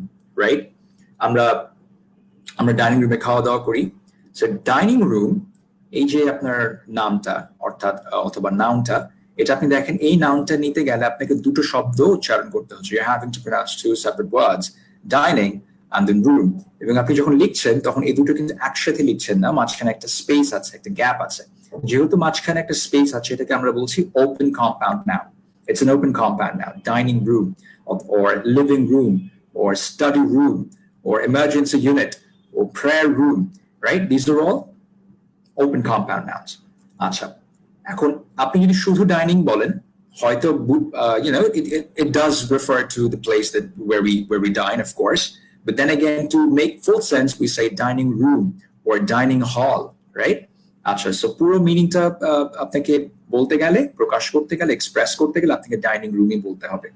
রাইট? আমরা ডাইনিং রুমে খাওয়া দাওয়া করি। সো ডাইনিং রুম, এই যে আপনার নামটা অর্থাৎ অথবা নাউনটা, এটা আপনি দেখেন এই নাউনটা নিতে গেলে আপনাকে দুটো শব্দ উচ্চারণ করতে হচ্ছে। You're having to pronounce two separate words, dining and then room. এবং আপনি যখন লিখছেন তখন এই দুটো কিন্তু একসাথে লিখছেন না, মাঝখানে একটা স্পেস আছে, একটা গ্যাপ আছে। যেহেতু মাঝখানে একটা স্পেস আছে, এটাকে আমরা বলছি open compound noun. It's an open compound noun. Dining room or living room or study room or emergency unit or prayer room, right? These are all open compound nouns. আচ্ছা, এখন আপনি যদি শুধু ডাইনিং বলেন, হয়তো it does refer to the place that where we dine, of course, but then again, to make full sense, we say dining room or dining hall, right? আচ্ছা, so পুরো মিনিংটা আপনাকে বলতে গেলে, প্রকাশ করতে গেলে, এক্সপ্রেস করতে গেলে আপনাকে ডাইনিং রুমই বলতে হবে।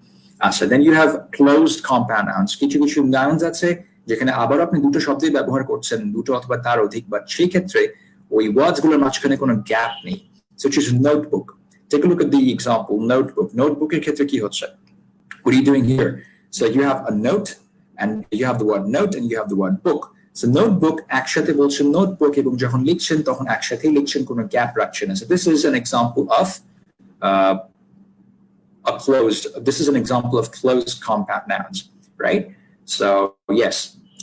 আচ্ছা, then you have closed compound nouns. কিছু কিছু নাউন্স আছে যেখানে আবার আপনি দুটো শব্দই ব্যবহার করছেন, দুটো অথবা তার অধিক, বাট সেই ক্ষেত্রে ওই ওয়ার্ডস গুলোর মাঝখানে কোনো গ্যাপ নেই। such as notebook. Take a look at the example, notebook. Notebook এর ক্ষেত্রে কি হচ্ছে? What are you doing here? So you have a note and you have the word note and you have the word book. So notebook একসাথে বলছেন notebook এবং যখন লিখছেন তখন একসাথেই লিখছেন, কোনো গ্যাপ রাখছেন না। So this is an example of an example of closed compound nouns, right? So yes.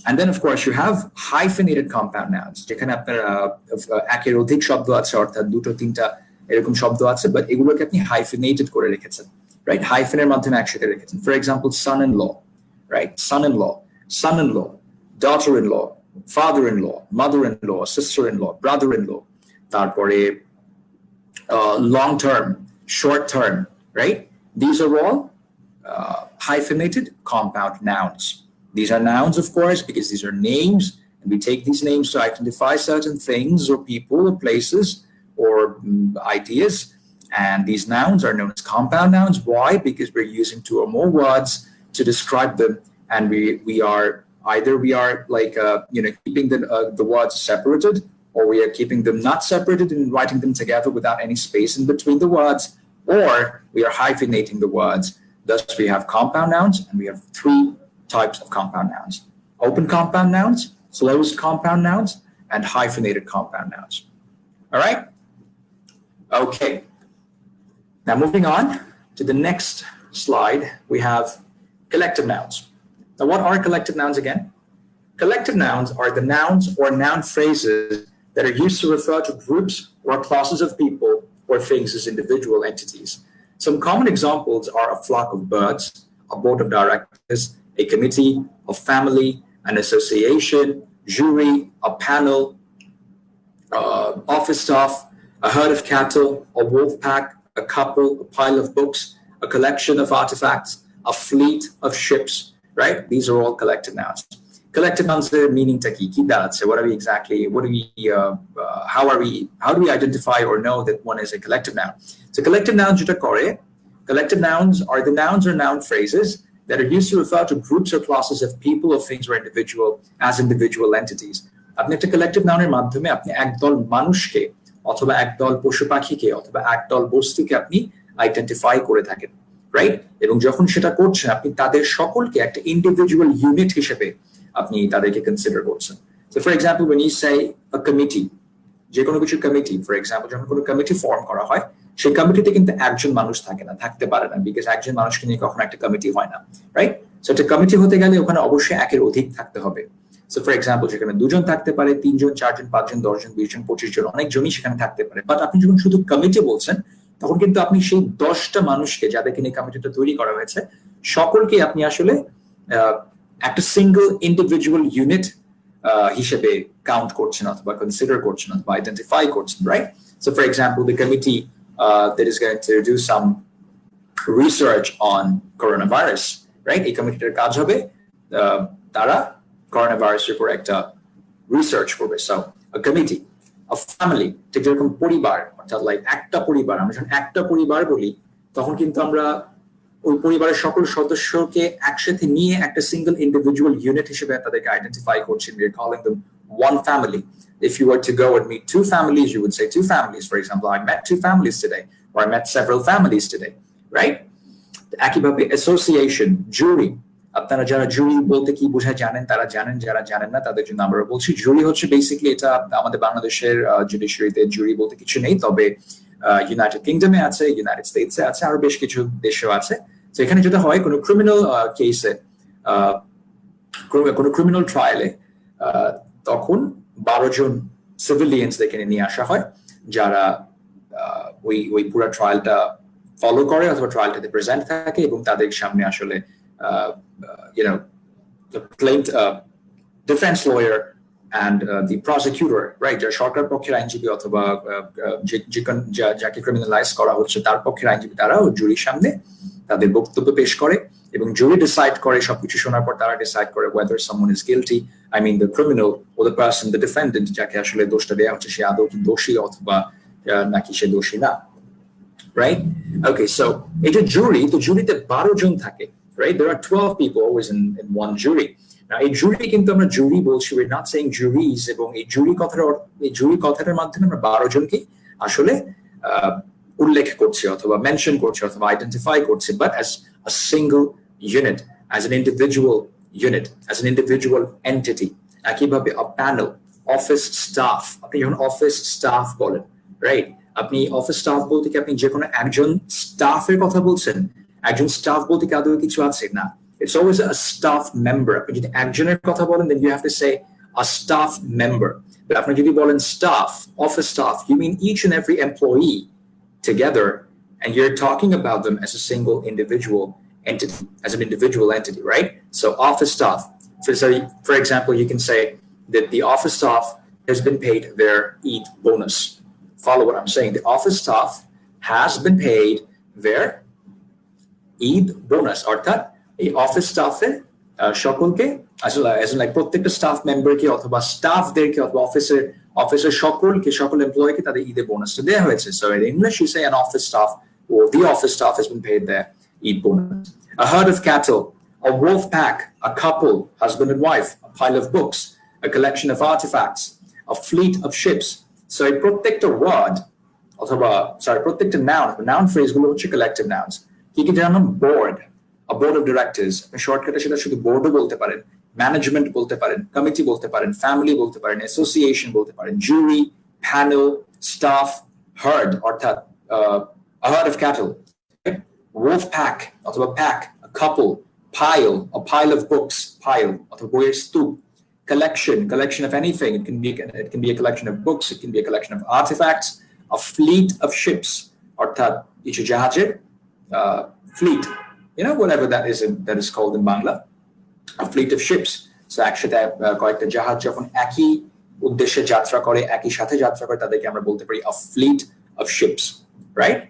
And then of course you have hyphenated compound nouns, যেখানে আপনার একের অধিক শব্দ আছে, অর্থাৎ দুটো তিনটা এরকম শব্দ আছে, বাট এগুলোকে আপনি hyphenated করে রেখেছেন, রাইট? হাইফেনের মাধ্যমে একসাথে রেখেছেন। For example son-in-law, right? son-in-law, daughter-in-law, father-in-law, mother-in-law, sister-in-law, brother-in-law, তারপরে long term, short term, right? These are all hyphenated compound nouns. These are nouns, of course, because these are names, and we take these names to identify certain things or people or places or ideas. And these nouns are known as compound nouns. Why? Because we're using two or more words to describe them, and we are like keeping the words separated, or we are keeping them not separated and writing them together without any space in between the words, or we are hyphenating the words. Thus, we have compound nouns, and we have three types of compound nouns: open compound nouns, closed compound nouns, and hyphenated compound nouns. All right? Okay. Now moving on to the next slide, we have collective nouns. Now, what are collective nouns again? Collective nouns are the nouns or noun phrases that are used to refer to groups or classes of people or things as individual entities. Some common examples are a flock of birds, a board of directors, a committee, a family, an association, jury, a panel, office staff, a herd of cattle, a wolf pack, a couple, a pile of books, a collection of artifacts, a fleet of ships, right? These are all collective nouns. Collective nouns, their meaning taki, ki daratse, what are we exactly, what do we, how do we identify or know that one is a collective noun? So collective nouns jeta kore, collective nouns are the nouns or noun phrases that are used to refer to groups or classes of people or things or as individual entities. আপনি একটা collective noun-এর মাধ্যমে আপনি একদল মানুষকে অথবা একদল পশু পাখিকে অথবা একদল বস্তুকে আপনি আইডেন্টিফাই করে থাকেন, রাইট? এবং যখন সেটা করছেন আপনি তাদের সকলকে একটা ইন্ডিভিজুয়াল ইউনিট হিসেবে আপনি তাদেরকে কনসিডার করছেন। So for example, when you say a committee, যে কোনো কিছু কমিটি, ফর এক্সাম্পল যখন কোনো কমিটি ফর্ম করা হয়, সেই কমিটিতে কিন্তু একজন মানুষ থাকে না, থাকতে পারে না, বিকজ একজন মানুষকে নিয়ে কখনো একটা কমিটি হয় না, রাইট? সো একটা কমিটি হতে গেলে ওখানে অবশ্যই একের অধিক থাকতে হবে। সো ফর এক্সাম্পল সেখানে দুজন থাকতে পারে, তিনজন, চারজন, পাঁচজন, 10 জন, 20 জন, 25 জন, অনেকজনই সেখানে থাকতে পারে। বাট আপনি যখন শুধু কমিটি বলছেন তখন কিন্তু আপনি সেই 10টা মানুষকে যাদেরকে নিয়ে কমিটিটা তৈরি করা হয়েছে সকলকে আপনি আসলে একটা সিঙ্গল ইন্ডিভিজুয়াল ইউনিট হিসেবে কাউন্ট করছেন অথবা কনসিডার করছেন অথবা আইডেন্টিফাই করছেন, right? So for example the committee that is going to do some research on coronavirus, right? এই কমিটিটার কাজ হবে তারা coronavirus-এর উপর একটা রিসার্চ করবে। So a committee, a family, ঠিক যেরকম পরিবার, অর্থাৎ লাইক একটা পরিবার, আমরা যখন একটা পরিবার বলি তখন কিন্তু আমরা ওই পরিবারের সকল সদস্যকে একসাথে নিয়ে একটা সিঙ্গল ইন্ডিভিজুয়াল ইউনিট হিসেবে তাদেরকে আইডেন্টিফাই করছি। We are calling them one family. If you were to go and meet two families, you would say two families. For example, I met two families today, or I met several families today, right? একইভাবে association, jury, আপনারা যারা জুরি বলতে কি বোঝায় জানেন, তারা জানেন, যারা জানেন না তাদের জন্য আমরা বলছি জুরি হচ্ছে বেসিক্যালি, এটা আমাদের বাংলাদেশের জুডিশিয়ারিতে জুরি বলতে কিছু নেই, তবে ইউনাইটেড কিংডমে আছে, ইউনাইটেড স্টেটসে আছে, আরো বেশ কিছু দেশেও আছে। তো এখানে যেটা হয় কোনো ক্রিমিনাল কেসে, কোনো ক্রিমিনাল ট্রায়ালে তখন 12 জন সিভিলিয়ানস এখানে নিয়ে আসা হয় যারা ওই পুরো ট্রায়ালটা ফলো করে অথবা ট্রায়ালটাতে প্রেজেন্ট থাকে এবং তাদের সামনে আসলে the defense lawyer and the prosecutor, right? যারা সরকার পক্ষের আইনজীবী অথবা যাকে ক্রিমিনালাইজ করা হচ্ছে তার পক্ষের আইনজীবী, তারাও জুরির সামনে তাদের বক্তব্য পেশ করে এবং জুরি ডিসাইড করে, সবকিছু শোনার পর তারা ডিসাইড করে whether someone is guilty, I mean the criminal or the person, the defendant, যাকে আসলে দোষটা দেওয়া হচ্ছে সে আদৌ কি দোষী অথবা নাকি সে দোষী না, right? Okay, so এটা জুরি, তো জুরিতে 12 জন থাকে, right? There are 12 people always in one jury. Now, a jury কিন্তু আমরা জুরি বলছি, we're not saying juries, এবং এই জুরি কথাটার মাধ্যমে আমরা 12 জনকে আসলে উল্লেখ করছি অথবা মেনশন করছি অথবা আইডেন্টিফাই করছি, but as a single unit, as an individual unit, as an individual entity. একইভাবে a panel, office staff, আপনি যখন অফিস স্টাফ বলেন, রাইট? আপনি অফিস স্টাফ বলতে কি আপনি যে কোনো একজন স্টাফের কথা বলছেন? একজন স্টাফ বলতে কি আদৌ কিছু আছে? না, it's always a staff member. আপনি যদি একজনের কথা বলেন then you have to say a staff member. But আপনি যদি বলেন staff, office staff, you mean each and every employee together, and you're talking about them as a single individual entity, as an individual entity, right? So office staff, for example, you can say that the office staff has been paid their Eid bonus. Follow what I'm saying. The office staff has been paid their Eid bonus, অর্থাৎ এই office স্টাফের সকলকে আসলে প্রত্যেকটা staff মেম্বারকে অথবা স্টাফদেরকে অথবা অফিসের সকল এমপ্লয়িকে তাদের ঈদের বোনাসটা দেওয়া হয়েছে। So in English you say an office staff or the office staff has been paid their Eid bonus. A herd of cattle, a wolf pack, a couple, husband and wife, a pile of books, a collection of artifacts, a fleet of ships. So এই প্রত্যেকটা word অথবা প্রত্যেকটা noun phrase গুলো হচ্ছে collective nouns. কি কি জানেন? Board, a board of directors, শর্টকাটে সেটা শুধু বোর্ডও বলতে পারেন, ম্যানেজমেন্ট বলতে পারেন, কমিটি বলতে পারেন, ফ্যামিলি বলতে পারেন, অ্যাসোসিয়েশন বলতে পারেন, জুরি, প্যানেল, স্টাফ, হার্ড অর্থাৎ a herd of cattle, wolf pack অথবা pack, a couple, a pile of books, pile অথবা বইয়ের স্তূপ, collection of anything. It can be a collection of books, it can be a collection of artifacts, a fleet of ships, অর্থাৎ কিছু জাহাজের fleet, whatever that is called in Bangla, a fleet of ships. So একসাথে কয়েকটা জাহাজ যখন একই উদ্দেশ্যে যাত্রা করে, একই সাথে যাত্রা করে, তাদেরকে আমরা বলতে পারি a fleet of ships, right?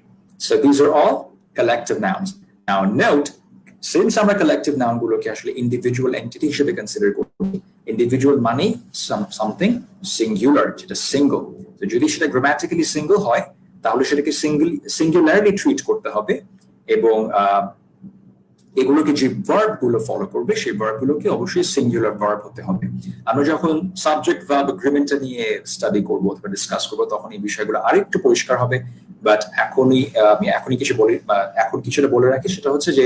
So these are all collective nouns. Now note, since আমরা collective noun গুলোকে আসলে individual entity হিসেবে কনসিডার করি, individual মানে something singular, যেটা single. তো যদি সেটা grammatically single হয়, তাহলে সেটাকে singularly treat করতে হবে, এবং এগুলোকে যে ভার্ব গুলো ফলো করবে সেই ভার্ব গুলোকে অবশ্যই সিঙ্গুলার ভার্ব হতে হবে। আমরা যখন সাবজেক্ট ভার্ব এগ্রিমেন্টটা নিয়ে স্টাডি করব অথবা ডিসকাস করব, তখন এই বিষয়গুলো আরেকটু পরিষ্কার হবে। বাট আমি কিছুটা বলে রাখি, সেটা হচ্ছে যে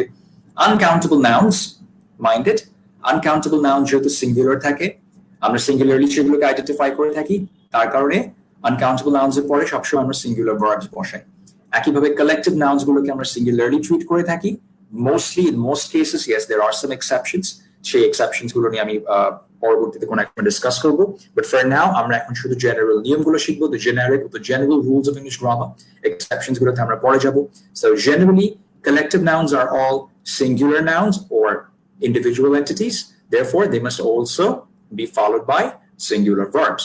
uncountable nouns, minded, uncountable noun যেহেতু সিঙ্গুলার থাকে, আমরা সিঙ্গুলারলি সেগুলোকে আইডেন্টিফাই করে থাকি, তার কারণে আনকাউন্টেবল নাউন্স এর পরে সবসময় আমরা সিঙ্গুলার ভার্বস বসাই। একইভাবে কালেক্টিভ নাউন্স গুলোকে আমরা সিঙ্গুলারলি ট্রিট করে থাকি, mostly in most cases. Yes, there are some exceptions. সেই exceptions গুলো নিয়ে আমি পরবর্তীতে কোনো একটা ডিসকাস করব, but for now আমরা এখন শুধু জেনারেল নিয়মগুলো শিখবো, the general rules of English grammar. Exceptions গুলোতে আমরা পরে যাব। So generally collective nouns are all singular nouns or individual entities, therefore they must also be followed by singular verbs.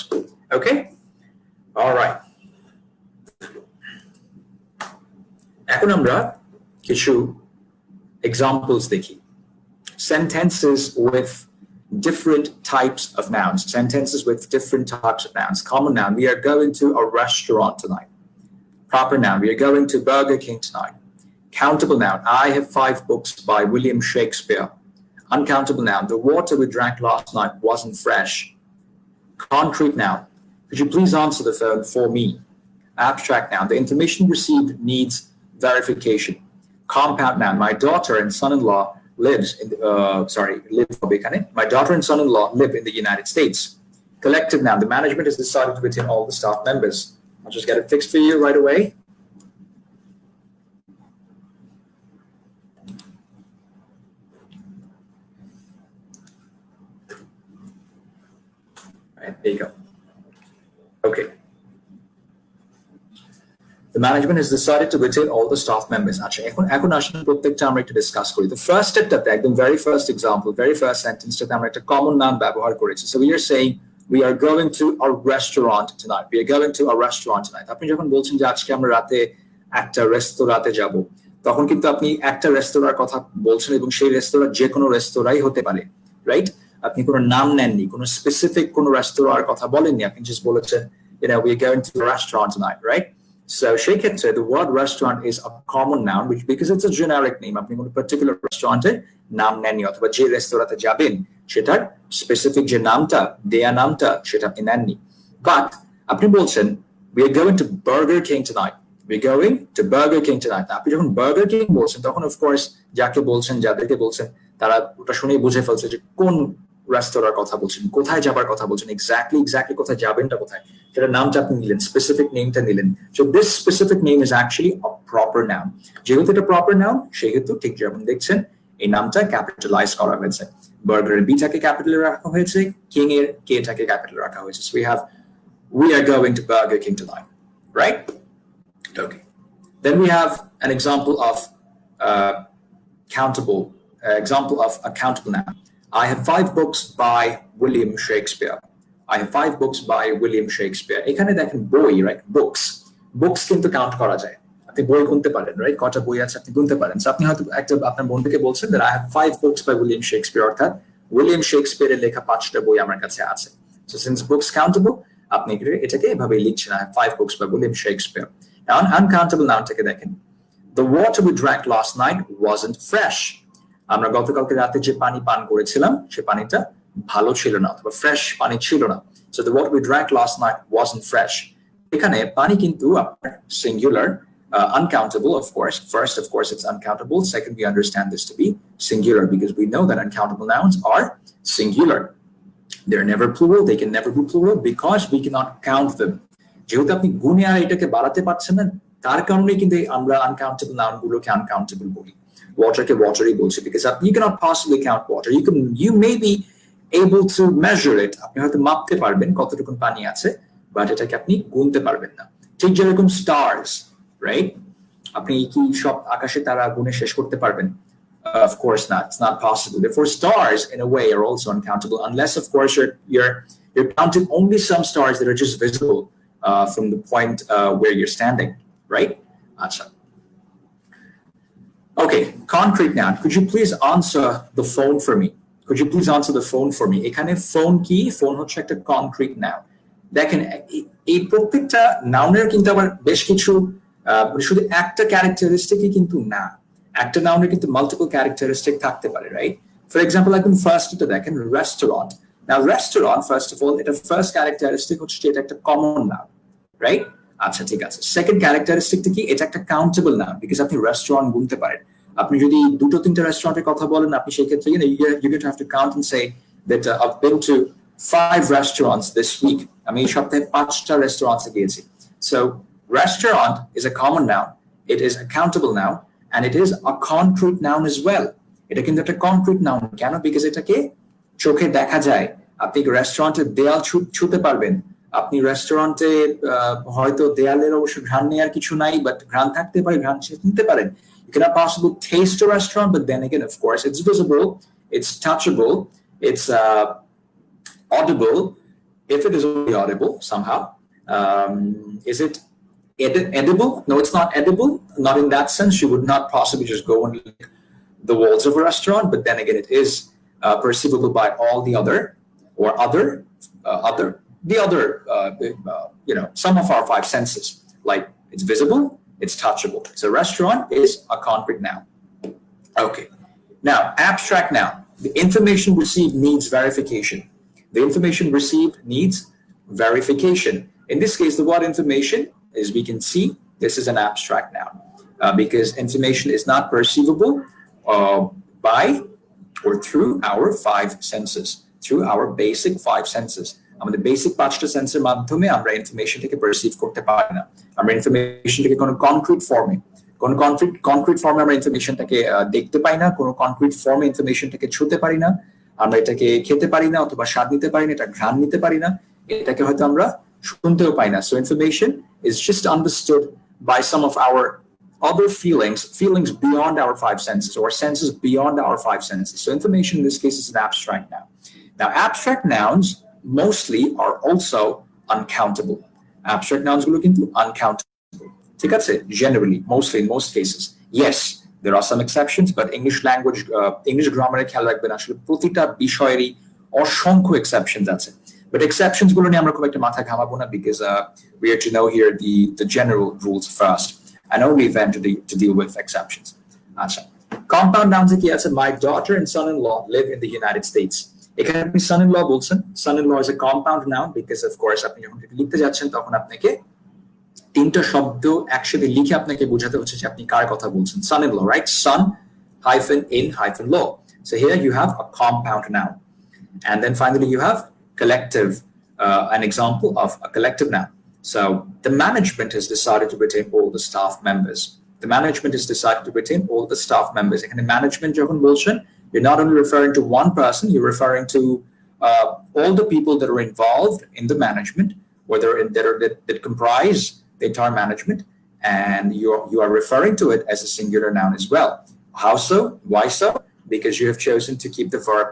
Okay, all right, এখন আমরা কিছু examples দেখি। Sentences with different types of nouns. Sentences with different types of nouns. Common noun, we are going to a restaurant tonight. Proper noun, we are going to Burger King tonight. Countable noun, I have 5 books by William Shakespeare. Uncountable noun, the water we drank last night wasn't fresh. Concrete noun, could you please answer the phone for me? Abstract noun, the information received needs verification. Compound noun, my daughter and son-in-law my daughter and son-in-law live in the United States. Collective noun, the management has decided to retain all the staff members. I'll just get it fixed for you right away. All right, there you go. Okay. The management has decided to retain all the staff members. আচ্ছা, এখন আসলে প্রত্যেকটা আমরা একটু discuss করি। The first stepটাতে, একদম very first example, very first sentenceটাতে আমরা একটা common noun ব্যবহার করেছি। So we are saying we are going to a restaurant tonight. We are going to a restaurant tonight. আপনি যখন বলছেন যে আজকে আমরা রাতে একটা রেস্তোরাঁতে যাব, তখন কিন্তু আপনি একটা রেস্তোরাঁর কথা বলছেন, এবং সেই রেস্তোরাঁ যে কোনো রেস্তোরাঁই হতে পারে, রাইট? আপনি কোনো নাম নেননি, কোনো স্পেসিফিক কোনো রেস্তোরাঁর কথা বলেননি, আপনি জাস্ট বলেছেন we are going to a restaurant tonight, right? So সেক্ষেত্রে the word restaurant is a common noun, which because it's a generic name, আপনি কোনো particular restaurant-এর নাম নেননি, অথবা যে রেস্তোরাঁতে যাবেন সেটার স্পেসিফিক যে নামটা, দেয়া নামটা, সেটা আপনি নেননি। বাট আপনি বলছেন we are going to Burger King tonight. We're going to Burger King tonight. আপনি যখন Burger King বলছেন, তখন of course যাকে বলছেন, যাদেরকে বলছেন, তারা ওটা শুনেই বুঝে ফেলছে যে কোন রেস্তোরাঁর কথা বলছেন, কোথায় যাবার কথা বলছেন, এক্স্যাক্টলি কোথায় যাবেনটা কোথায়, সেটা নামটা আপনি নিলেন, স্পেসিফিক নেমটা নিলেন। So this specific name is actually a proper noun. যেহেতু এটা প্রপার নাউন, সেহেতু ঠিক যেমন দেখছেন এই নামটা ক্যাপিটালাইজ করা হয়েছে। বার্গারের বিটাকে ক্যাপিটালে রাখা হয়েছে, কিং এর কেটাকে ক্যাপিটালে রাখা হয়েছে। So we are going to Burger King tonight, right? Okay. Then we have an example of countable noun. I have 5 books by William Shakespeare. I have 5 books by William Shakespeare. এখানে দেখেন বই, right? Books কিন্তু count করা যায়। আপনি বই গুনতে পারেন, রাইট? কটা বই আছে আপনি গুনতে পারেন। আপনি হয়তো একটা আপনার বন্ধুকে বলছেন that I have 5 books by William Shakespeare, অর্থাৎ উইলিয়াম শেক্সপিয়ারের লেখা 5টা বই আমার কাছে আছে। So since books countable, আপনি এটাকে এভাবে লিখছেন, I have 5 books by William Shakespeare. Now uncountable noun-টাকে দেখেন, the water we drank last night wasn't fresh. আমরা গতকালকে রাতে যে পানি পান করেছিলাম, সে পানিটা ভালো ছিল না, অথবা ফ্রেশ পানি ছিল না। So the water we drank last night wasn't fresh. এখানে পানি কিন্তু আপনার singular, uncountable of course. First, of course, it's uncountable. Second, we understand this to be singular because we know that uncountable nouns are singular. They're never plural. They can never be plural because we cannot count them. যেহেতু আপনি গুণে আর এটাকে বাড়াতে পারছেন না, তার কারণে কিন্তু আমরা uncountable noun গুলোকে uncountable বলি। ওয়াটারকে ওয়াটারই বলছি because you cannot possibly count water. You may be able to measure it. আপনি হয়তো মাপতে পারবেন কতটুকু পানি আছে, বাট এটাকে আপনি গুনতে পারবেন না। ঠিক যেরকম stars, right? আপনি কি সব আকাশে তারা গুনে শেষ করতে পারবেন? Of course not. It's not possible. Therefore, stars, in a way, are also uncountable, unless, of course, you're counting only some stars that are just visible from the point where you're standing, right? Achha. Okay, concrete noun. Could you please answer the phone for me? Could you please answer the phone for me? এখানে phone কি? Phone হচ্ছে একটা concrete noun. দেখেন এই প্রত্যেকটা নাউনের কিন্তু আবার বেশ কিছু শুধু একটা ক্যারেক্টারিস্টিকই কিন্তু না, একটা নাউনের কিন্তু মাল্টিপল ক্যারেক্টারিস্টিক থাকতে পারে, রাইট? ফর এক্সাম্পল একদম ফার্স্ট এটা দেখেন restaurant. Now restaurant first of all এটা ফার্স্ট ক্যারেক্টারিস্টিক হচ্ছে এটা একটা কমন নাউন, রাইট? আচ্ছা ঠিক আছে, সেকেন্ড ক্যারেক্টারিস্টিকটা কি? এটা একটা কাউন্টেবল নাউন, বিকজ আপনি রেস্টুরেন্ট গুনতে পারেন। আপনি যদি দুটো তিনটা রেস্টুরেন্টের কথা বলেন, আপনি সেই ক্ষেত্রে you're going to have to count and say that I've been to 5 restaurants this week. আমি এই সপ্তাহে 5টা রেস্টুরেন্টে গিয়েছি। So restaurant is a common noun, it is a countable noun, and it is a concrete noun as well. এটা কিন্তু একটা concrete noun কেন? বিকজ এটাকে চোখে দেখা যায়। আপনি রেস্টুরেন্টে দেয়াল ছুঁতে পারবেন, আপনি রেস্টুরেন্টে হয়তো দেয়ালের অবশ্য ঘ্রাণ নেওয়ার কিছু নাই, বাট ঘ্রাণ থাকতে পারে, ঘ্রাণ নিতে পারেন। You cannot possibly taste a restaurant, but then again, of course, it's visible, it's touchable, it's audible, if it is only audible somehow. Is it edible? No, it's not edible. Not in that sense. You would not possibly just go and lick the walls of a restaurant, but then again, it is perceivable by all the some of our 5 senses. Like it's visible, it's touchable. So restaurant is a concrete noun. Okay. Now, abstract noun. The information received needs verification. The information received needs verification. In this case, the word information, as we can see, this is an abstract noun because information is not perceivable by or through our 5 senses, through our basic 5 senses. আমাদের basic 5টা সেন্সের মাধ্যমে আমরা ইনফরমেশনটাকে perceive করতে পারি না। আমরা ইনফরমেশনটাকে কোনো concrete ফর্মে আমরা ইনফরমেশনটাকে দেখতে পাই না, কোনো কনক্রিট ফর্মে ইনফরমেশনটাকে ছুঁতে পারি না, আমরা এটাকে খেতে পারি না অথবা স্বাদ নিতে পারি না, এটা ঘ্রাণ নিতে পারি না, এটাকে হয়তো আমরা শুনতেও পাই না। So information is just understood by some of our other feelings beyond our 5 senses, or senses beyond our 5 senses. So information in this case is an abstract noun. Now abstract nouns mostly are also uncountable. Abstract nouns গুলো কিন্তু uncountable. ঠিক আছে? Generally, mostly in most cases. Yes, there are some exceptions, but English grammar খেয়াল রাখবেন আসলে প্রতিটা বিষয়েরই অসংখ্য exceptions আছে। But exceptions গুলো নিয়ে আমরা খুব একটা মাথা ঘামাবো না, because we are to know here the general rules first, and only then to deal with exceptions. আচ্ছা, compound nouns কি আছে? My daughter and son-in-law live in the United States. এখানে আপনি son-in-law বলছেন, son-in-law is a compound noun because of course আপনি যখন লিখতে যাচ্ছেন তখন আপনাকে 3টা শব্দ একসাথে লিখে আপনাকে বোঝাতে হচ্ছে যে আপনি কার কথা বলছেন। son-in-law, right? Son -in -law. So here you have a compound noun, and then finally you have collective, an example of a collective noun. So the management has decided to retain all the staff members. The management has decided to retain all the staff members. এখানে management যখন বলছেন, you're not only referring to one person, you're referring to all the people that are involved in the management, that comprise the entire management, and you are referring to it as a singular noun as well. How so? Why so? Because you have chosen to keep the verb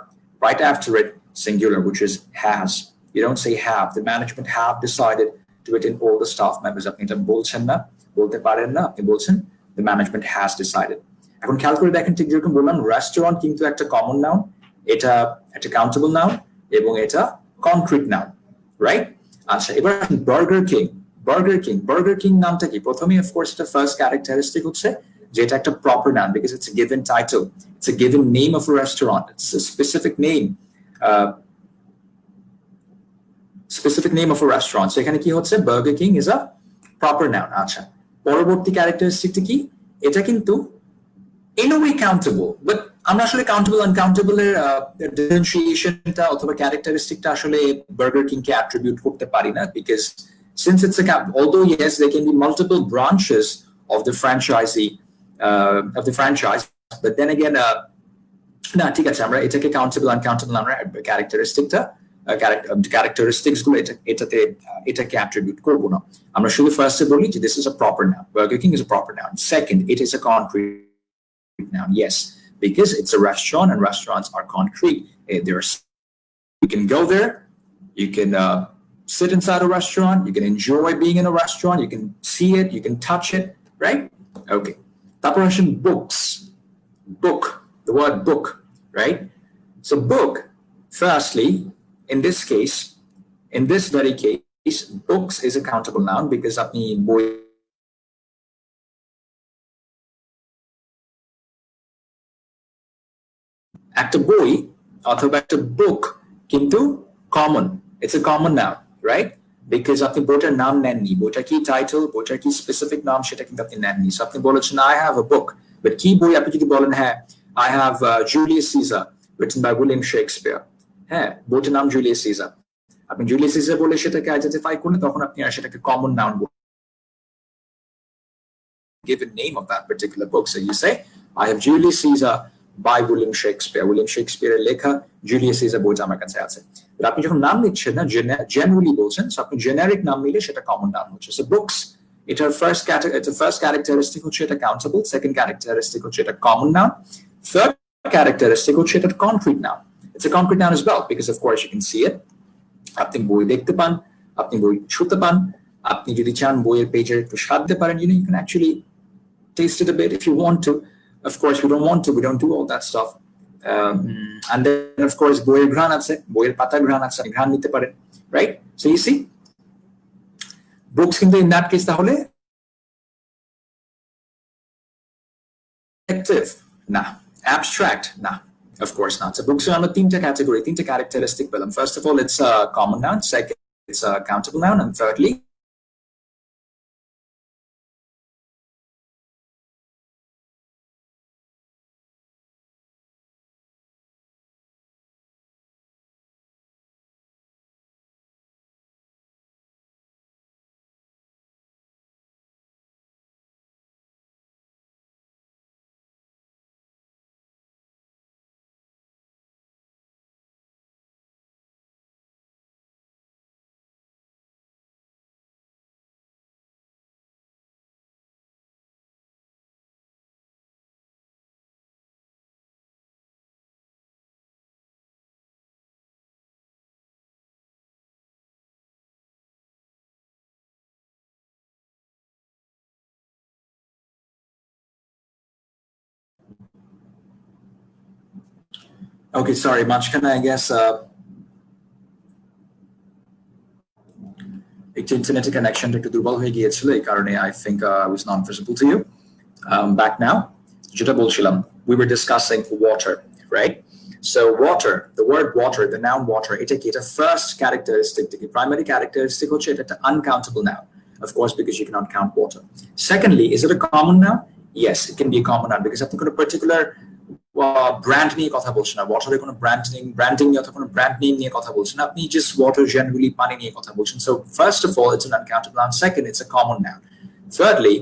right after it singular, which is has. You don't say have. The management have decided to retain all the staff members. আপনি এটা বলছেন না, বলতে পারেন না, আপনি বলছেন the management has decided. এখন খেয়াল করে দেখেন, ঠিক যেরকম বললাম রেস্টুরেন্ট কিন্তু একটা কমন নাউন, এটা একটা কাউন্টেবল নাউন, এবং এটা কনক্রিট নাউন, রাইট? আচ্ছা, এবার বার্গার কিং নামটা কি? প্রথমে অফকোর্স এটা ফার্স্ট ক্যারেক্টারিস্টিক হচ্ছে যে এটা একটা proper noun, because it's a given title, it's a given name of a restaurant, it's a specific name of a restaurant. So এখানে কি হচ্ছে? Burger King is a proper noun. আচ্ছা, পরবর্তী ক্যারেক্টারিস্টিকটা কি? এটা কিন্তু in a way countable, but আমরা আসলে countable uncountable এর differentiationটা অথবা ক্যারেক্টারিস্টিকটা আসলে Burger King কে attribute করতে পারি না, because since it's although yes there can be multiple branches of the franchise, but then again না ঠিক আছে আমরা এটাকে কাউন্টেবল আনকাউন্টেবল আমরা ক্যারেক্টারিস্টিকটা ক্যারেক্টারিস্টিক্স গুলো এটাকে অ্যাট্রিবিউট করব না আমরা শুধু ফার্স্টে বলি যে this is a proper noun burger king is a proper noun second it is a concrete noun yes because it's a restaurant and restaurants are concrete there's you can go there you can sit inside a restaurant you can enjoy being in a restaurant you can see it you can touch it right okay তারপর আসেন books book the word book right so book firstly in this case in this very case books is a countable noun because আপনি বই একটা বই অথবা একটা বুক কিন্তু common it's a common noun right because আপনি বইটার নাম নেননি বইটা কি টাইটেল বইটার কি স্পেসিফিক নাম সেটা কিন্তু আপনি নেননি সো আপনি বলেছেন I have a book but কি বই আপনি যদি বলেন হ্যাঁ I have Julius Caesar written by William Shakespeare হ্যাঁ বইটার নাম জুলিয়াস সিজার আপনি জুলিয়াস সিজার বলে সেটাকে আইডেন্টিফাই করলে তখন আপনি আর সেটাকে common noun given name of that particular book so you say I have Julius Caesar by William Shakespeare. William Shakespeare লেখা Julius Caesar বইটা আমার কাছে আছে আপনি যখন নাম নিচ্ছেন না জেনারেলি বলছেন সো আপনি জেনারিক নাম নিলে সেটা কমন নাউন হচ্ছে সো বুকস এটার ফার্স্ট ক্যারেক্টারিস্টিক হচ্ছে এটা কাউন্টেবল সেকেন্ড ক্যারেক্টারিস্টিক হচ্ছে এটা কমন নাউন থার্ড ক্যারেক্টারিস্টিক হচ্ছে এটা concrete noun it's a concrete noun as well because of course you can see it আপনি বই দেখতে পান আপনি বই ছুঁতে পান আপনি যদি চান বইয়ের পেজের একটু স্বাদ দিতে পারেন you can actually taste it a bit if you want to of course we don't want to we don't do all that stuff and then of course boyer ঘ্রাণ আছে boyer পাতা ঘ্রাণ আছে ঘ্রাণ নিতে পারেন right so you see books কিন্তু in that case তাহলে active না abstract না of course not so books are তিনটা category তিনটা characteristic পেলাম first of all it's a common noun second it's a countable noun and thirdly okay sorry মাঝখানে I guess একটু ইন্টারনেটের কানেকশনটা একটু দুর্বল হয়ে গিয়েছিল এই কারণে I think I was not visible to you back now যেটা বলছিলাম we were discussing water right so water the word water the noun water এটা কি এটা first characteristic the primary characteristic হচ্ছে এটা একটা uncountable noun of course because you cannot count water secondly is it a common noun yes it can be a common noun because আপনি কোনো particular brand নিয়ে কথা বলছেন না ওয়াটারের কোনো ব্র্যান্ডিং নিয়ে অথবা কোনো ব্র্যান্ড নেম নিয়ে কথা বলছেন আপনি জাস্ট ওয়াটার জেনারেলি পানি নিয়ে কথা বলছেন so first of all it's an uncountable noun second it's a common noun thirdly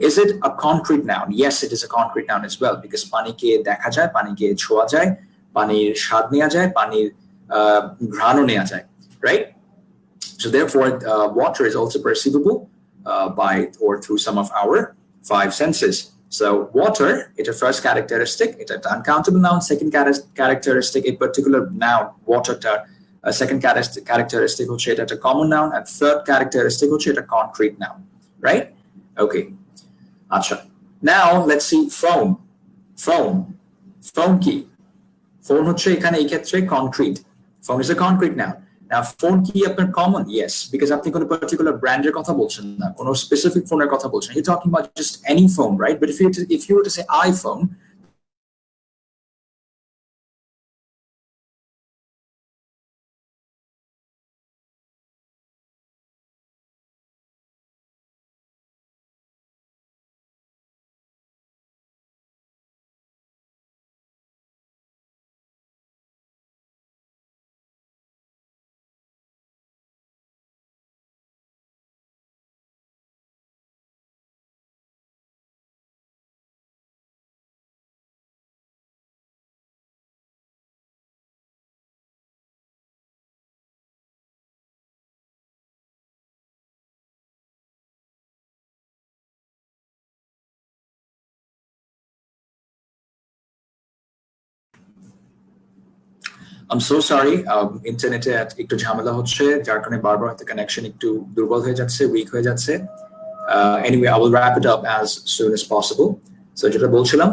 is it a concrete noun yes it is a concrete noun as well because পানিকে দেখা যায় পানিকে ছোঁয়া যায় পানির স্বাদ নেওয়া যায় পানির ঘ্রাণও নেওয়া যায় right so therefore water is also perceivable by or through some of our five senses so water it's a first characteristic it's an uncountable noun second characteristic a particular noun water second characteristic হচ্ছে এটা একটা common noun and third characteristic হচ্ছে এটা concrete noun right okay acha now let's see phone কি phone হচ্ছে এখানে এই ক্ষেত্রে concrete phone is a concrete noun now phone কি আপনার common yes because আপনি কোনো particular brand-এর কথা বলছেন না কোনো specific phone-এর কথা বলছেন you're talking about just any phone right but if you were to say iPhone I'm so sorry. ইন্টারনেটে একটু ঝামেলা হচ্ছে, যার কারণে বারবার হয়তো কানেকশন একটু দুর্বল হয়ে যাচ্ছে, উইক হয়ে যাচ্ছে। Anyway, I will wrap it up as soon as possible. So যেটা বলছিলাম,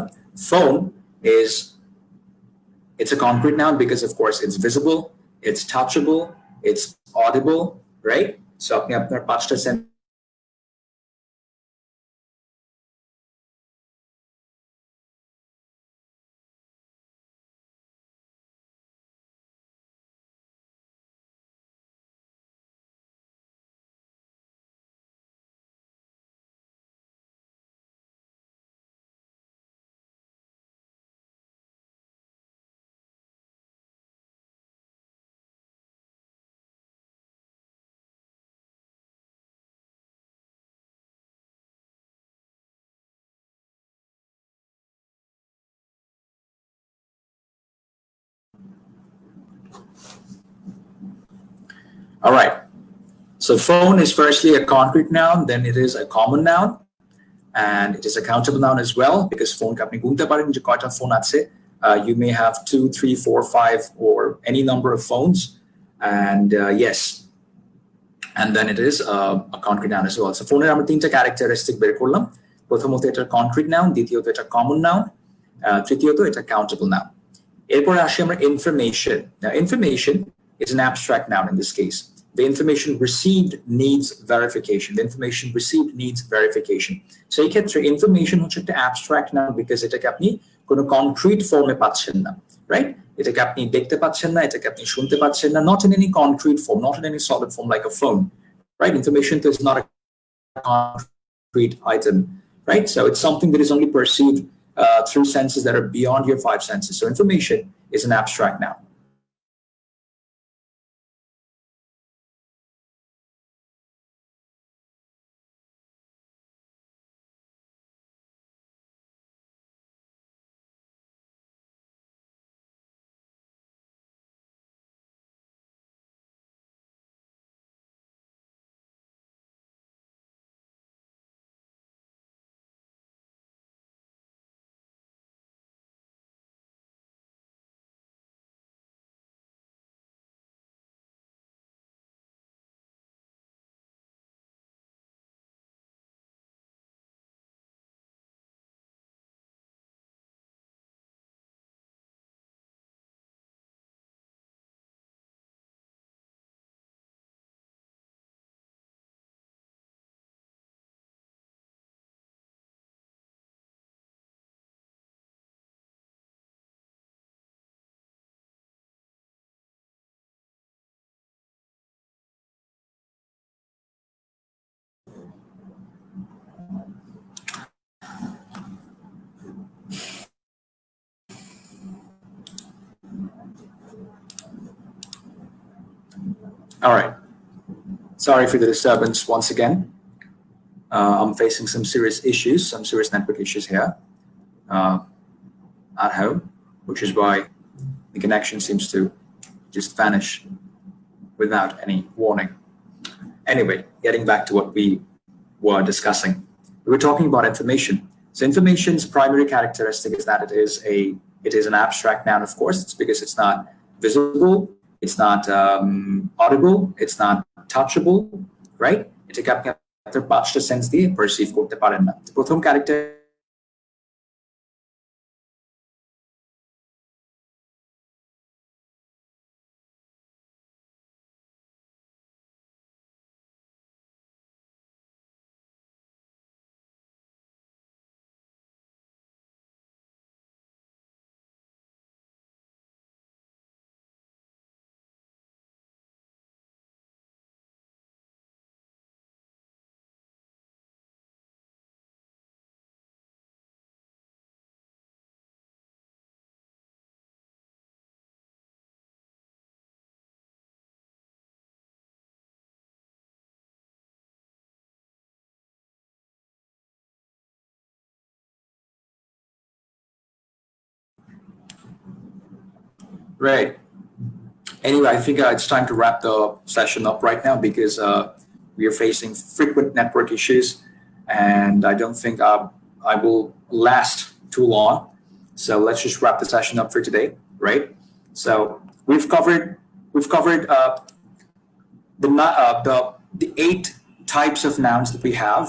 phone is it's a concrete noun because of course it's visible, it's touchable, it's audible, right? So আপনি আপনার পাঁচটা sense All right. So phone is firstly a concrete noun, then it is a common noun, and it is a countable noun as well because phone ka apni gunte paren je koyta phone ache. You may have 2, 3, 4, 5 or any number of phones, and yes, and then it is a concrete noun as well. So phone এর আমরা তিনটা characteristic বের করলাম। প্রথমত এটা concrete noun, দ্বিতীয়ত এটা common noun, তৃতীয়ত এটা কাউন্টেবল নাউন। এরপরে আসি আমরা information. Now information is an abstract noun in this case. The information received needs verification. The information received needs verification. So এই ক্ষেত্রে ইনফরমেশন হচ্ছে একটা abstract noun because এটাকে আপনি কোনো কনক্রিট ফর্মে পাচ্ছেন না, right? এটাকে আপনি দেখতে পাচ্ছেন না, এটাকে আপনি শুনতে পাচ্ছেন না, not in any concrete form, not in any solid form like a phone, right? Information is not a concrete item, right? So it's something that is only perceived through senses that are beyond your five senses. So information is an abstract noun. All right. Sorry for the disturbance once again. I'm facing some serious issues, some serious network issues here at home, which is why the connection seems to just vanish without any warning. Anyway, getting back to what we were discussing, we were talking about information. So information's primary characteristic is that it is an abstract noun, of course. It's because it's not visible, it's not audible, it's not touchable, right? এটাকে আপনি আপনার পাঁচটা sense দিয়ে perceive করতে পারেন না। প্রথম character Right. Anyway, I think it's time to wrap the session up right now because we are facing frequent network issues, and I don't think I will last too long. So let's just wrap the session up for today, right? So we've covered the 8 types of nouns that we have,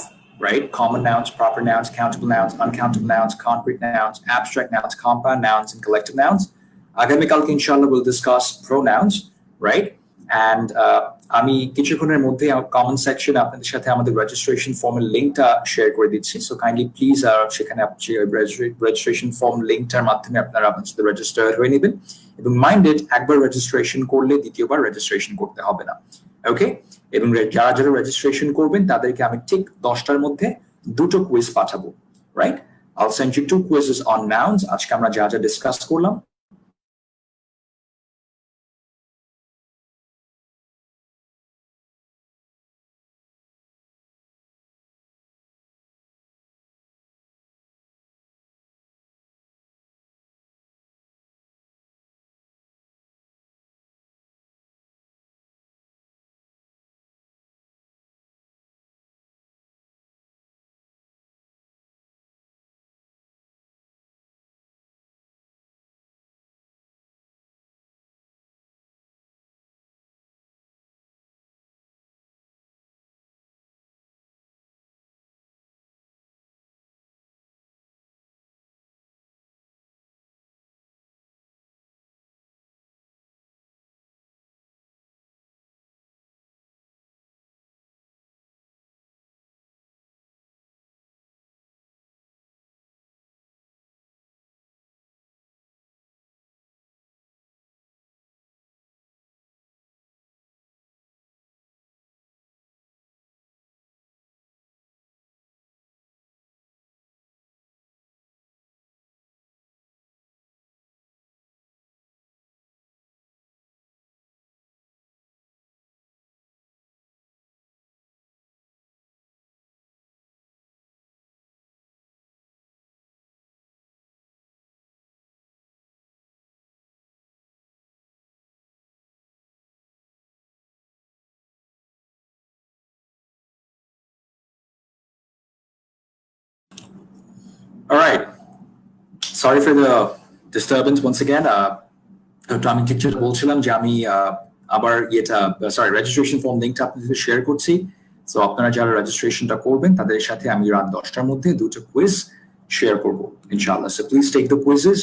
right? Common nouns, proper nouns, countable nouns, uncountable nouns, concrete nouns, abstract nouns, compound nouns, and collective nouns. আগামীকালকে inshallah we'll discuss pronouns, right? And আমি কিছুক্ষণের মধ্যে comment section আপনাদের সাথে আমাদের registration ফর্মের লিংকটা share করে দিচ্ছি, সো কাইন্ডলি প্লিজ সেখানে রেজিস্ট্রেশন ফর্ম লিংকটার মাধ্যমে আপনারা আপনার সাথে রেজিস্টার হয়ে নেবেন এবং মাইন্ডেড একবার রেজিস্ট্রেশন করলে দ্বিতীয়বার রেজিস্ট্রেশন করতে হবে না, ওকে? এবং যারা যারা রেজিস্ট্রেশন করবেন তাদেরকে আমি ঠিক 10টার মধ্যে 2টো কুইজ পাঠাবো, right? I'll send you 2 quizzes on nouns. আজকে আমরা যা যা ডিসকাস করলাম All right. Sorry for the disturbance once again. তো আমি ঠিক যেটা বলছিলাম যে আমি আবার রেজিস্ট্রেশন ফর্ম লিংকটা আপনাদের শেয়ার করছি। সো আপনারা যারা রেজিস্ট্রেশনটা করবেন তাদের সাথে আমি রাত 10টার মধ্যে 2টো কুইজ শেয়ার করব ইনশাআল্লাহ। So please take the quizzes,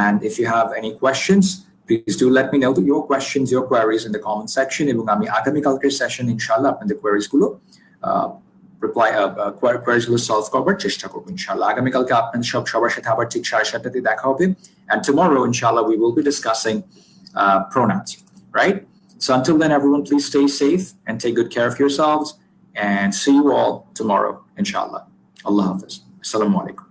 and if you have any questions, please do let me know your questions, your queries in the comment section, এবং আমি আগামীকালকের সেশন ইনশাআল্লাহ আপনাদের কোয়েরিজ গুলো queries গুলো সলভ করবার চেষ্টা করবো ইনশাআল্লাহ। আগামীকালকে আপনাদের সবার সাথে আবার ঠিক 7:30 দেখা হবে, and tomorrow inshallah we will be discussing pronouns, right? So until then, everyone, please stay safe and take good care of yourselves, and see you all tomorrow inshallah. Allah Hafiz. Assalamu alaikum.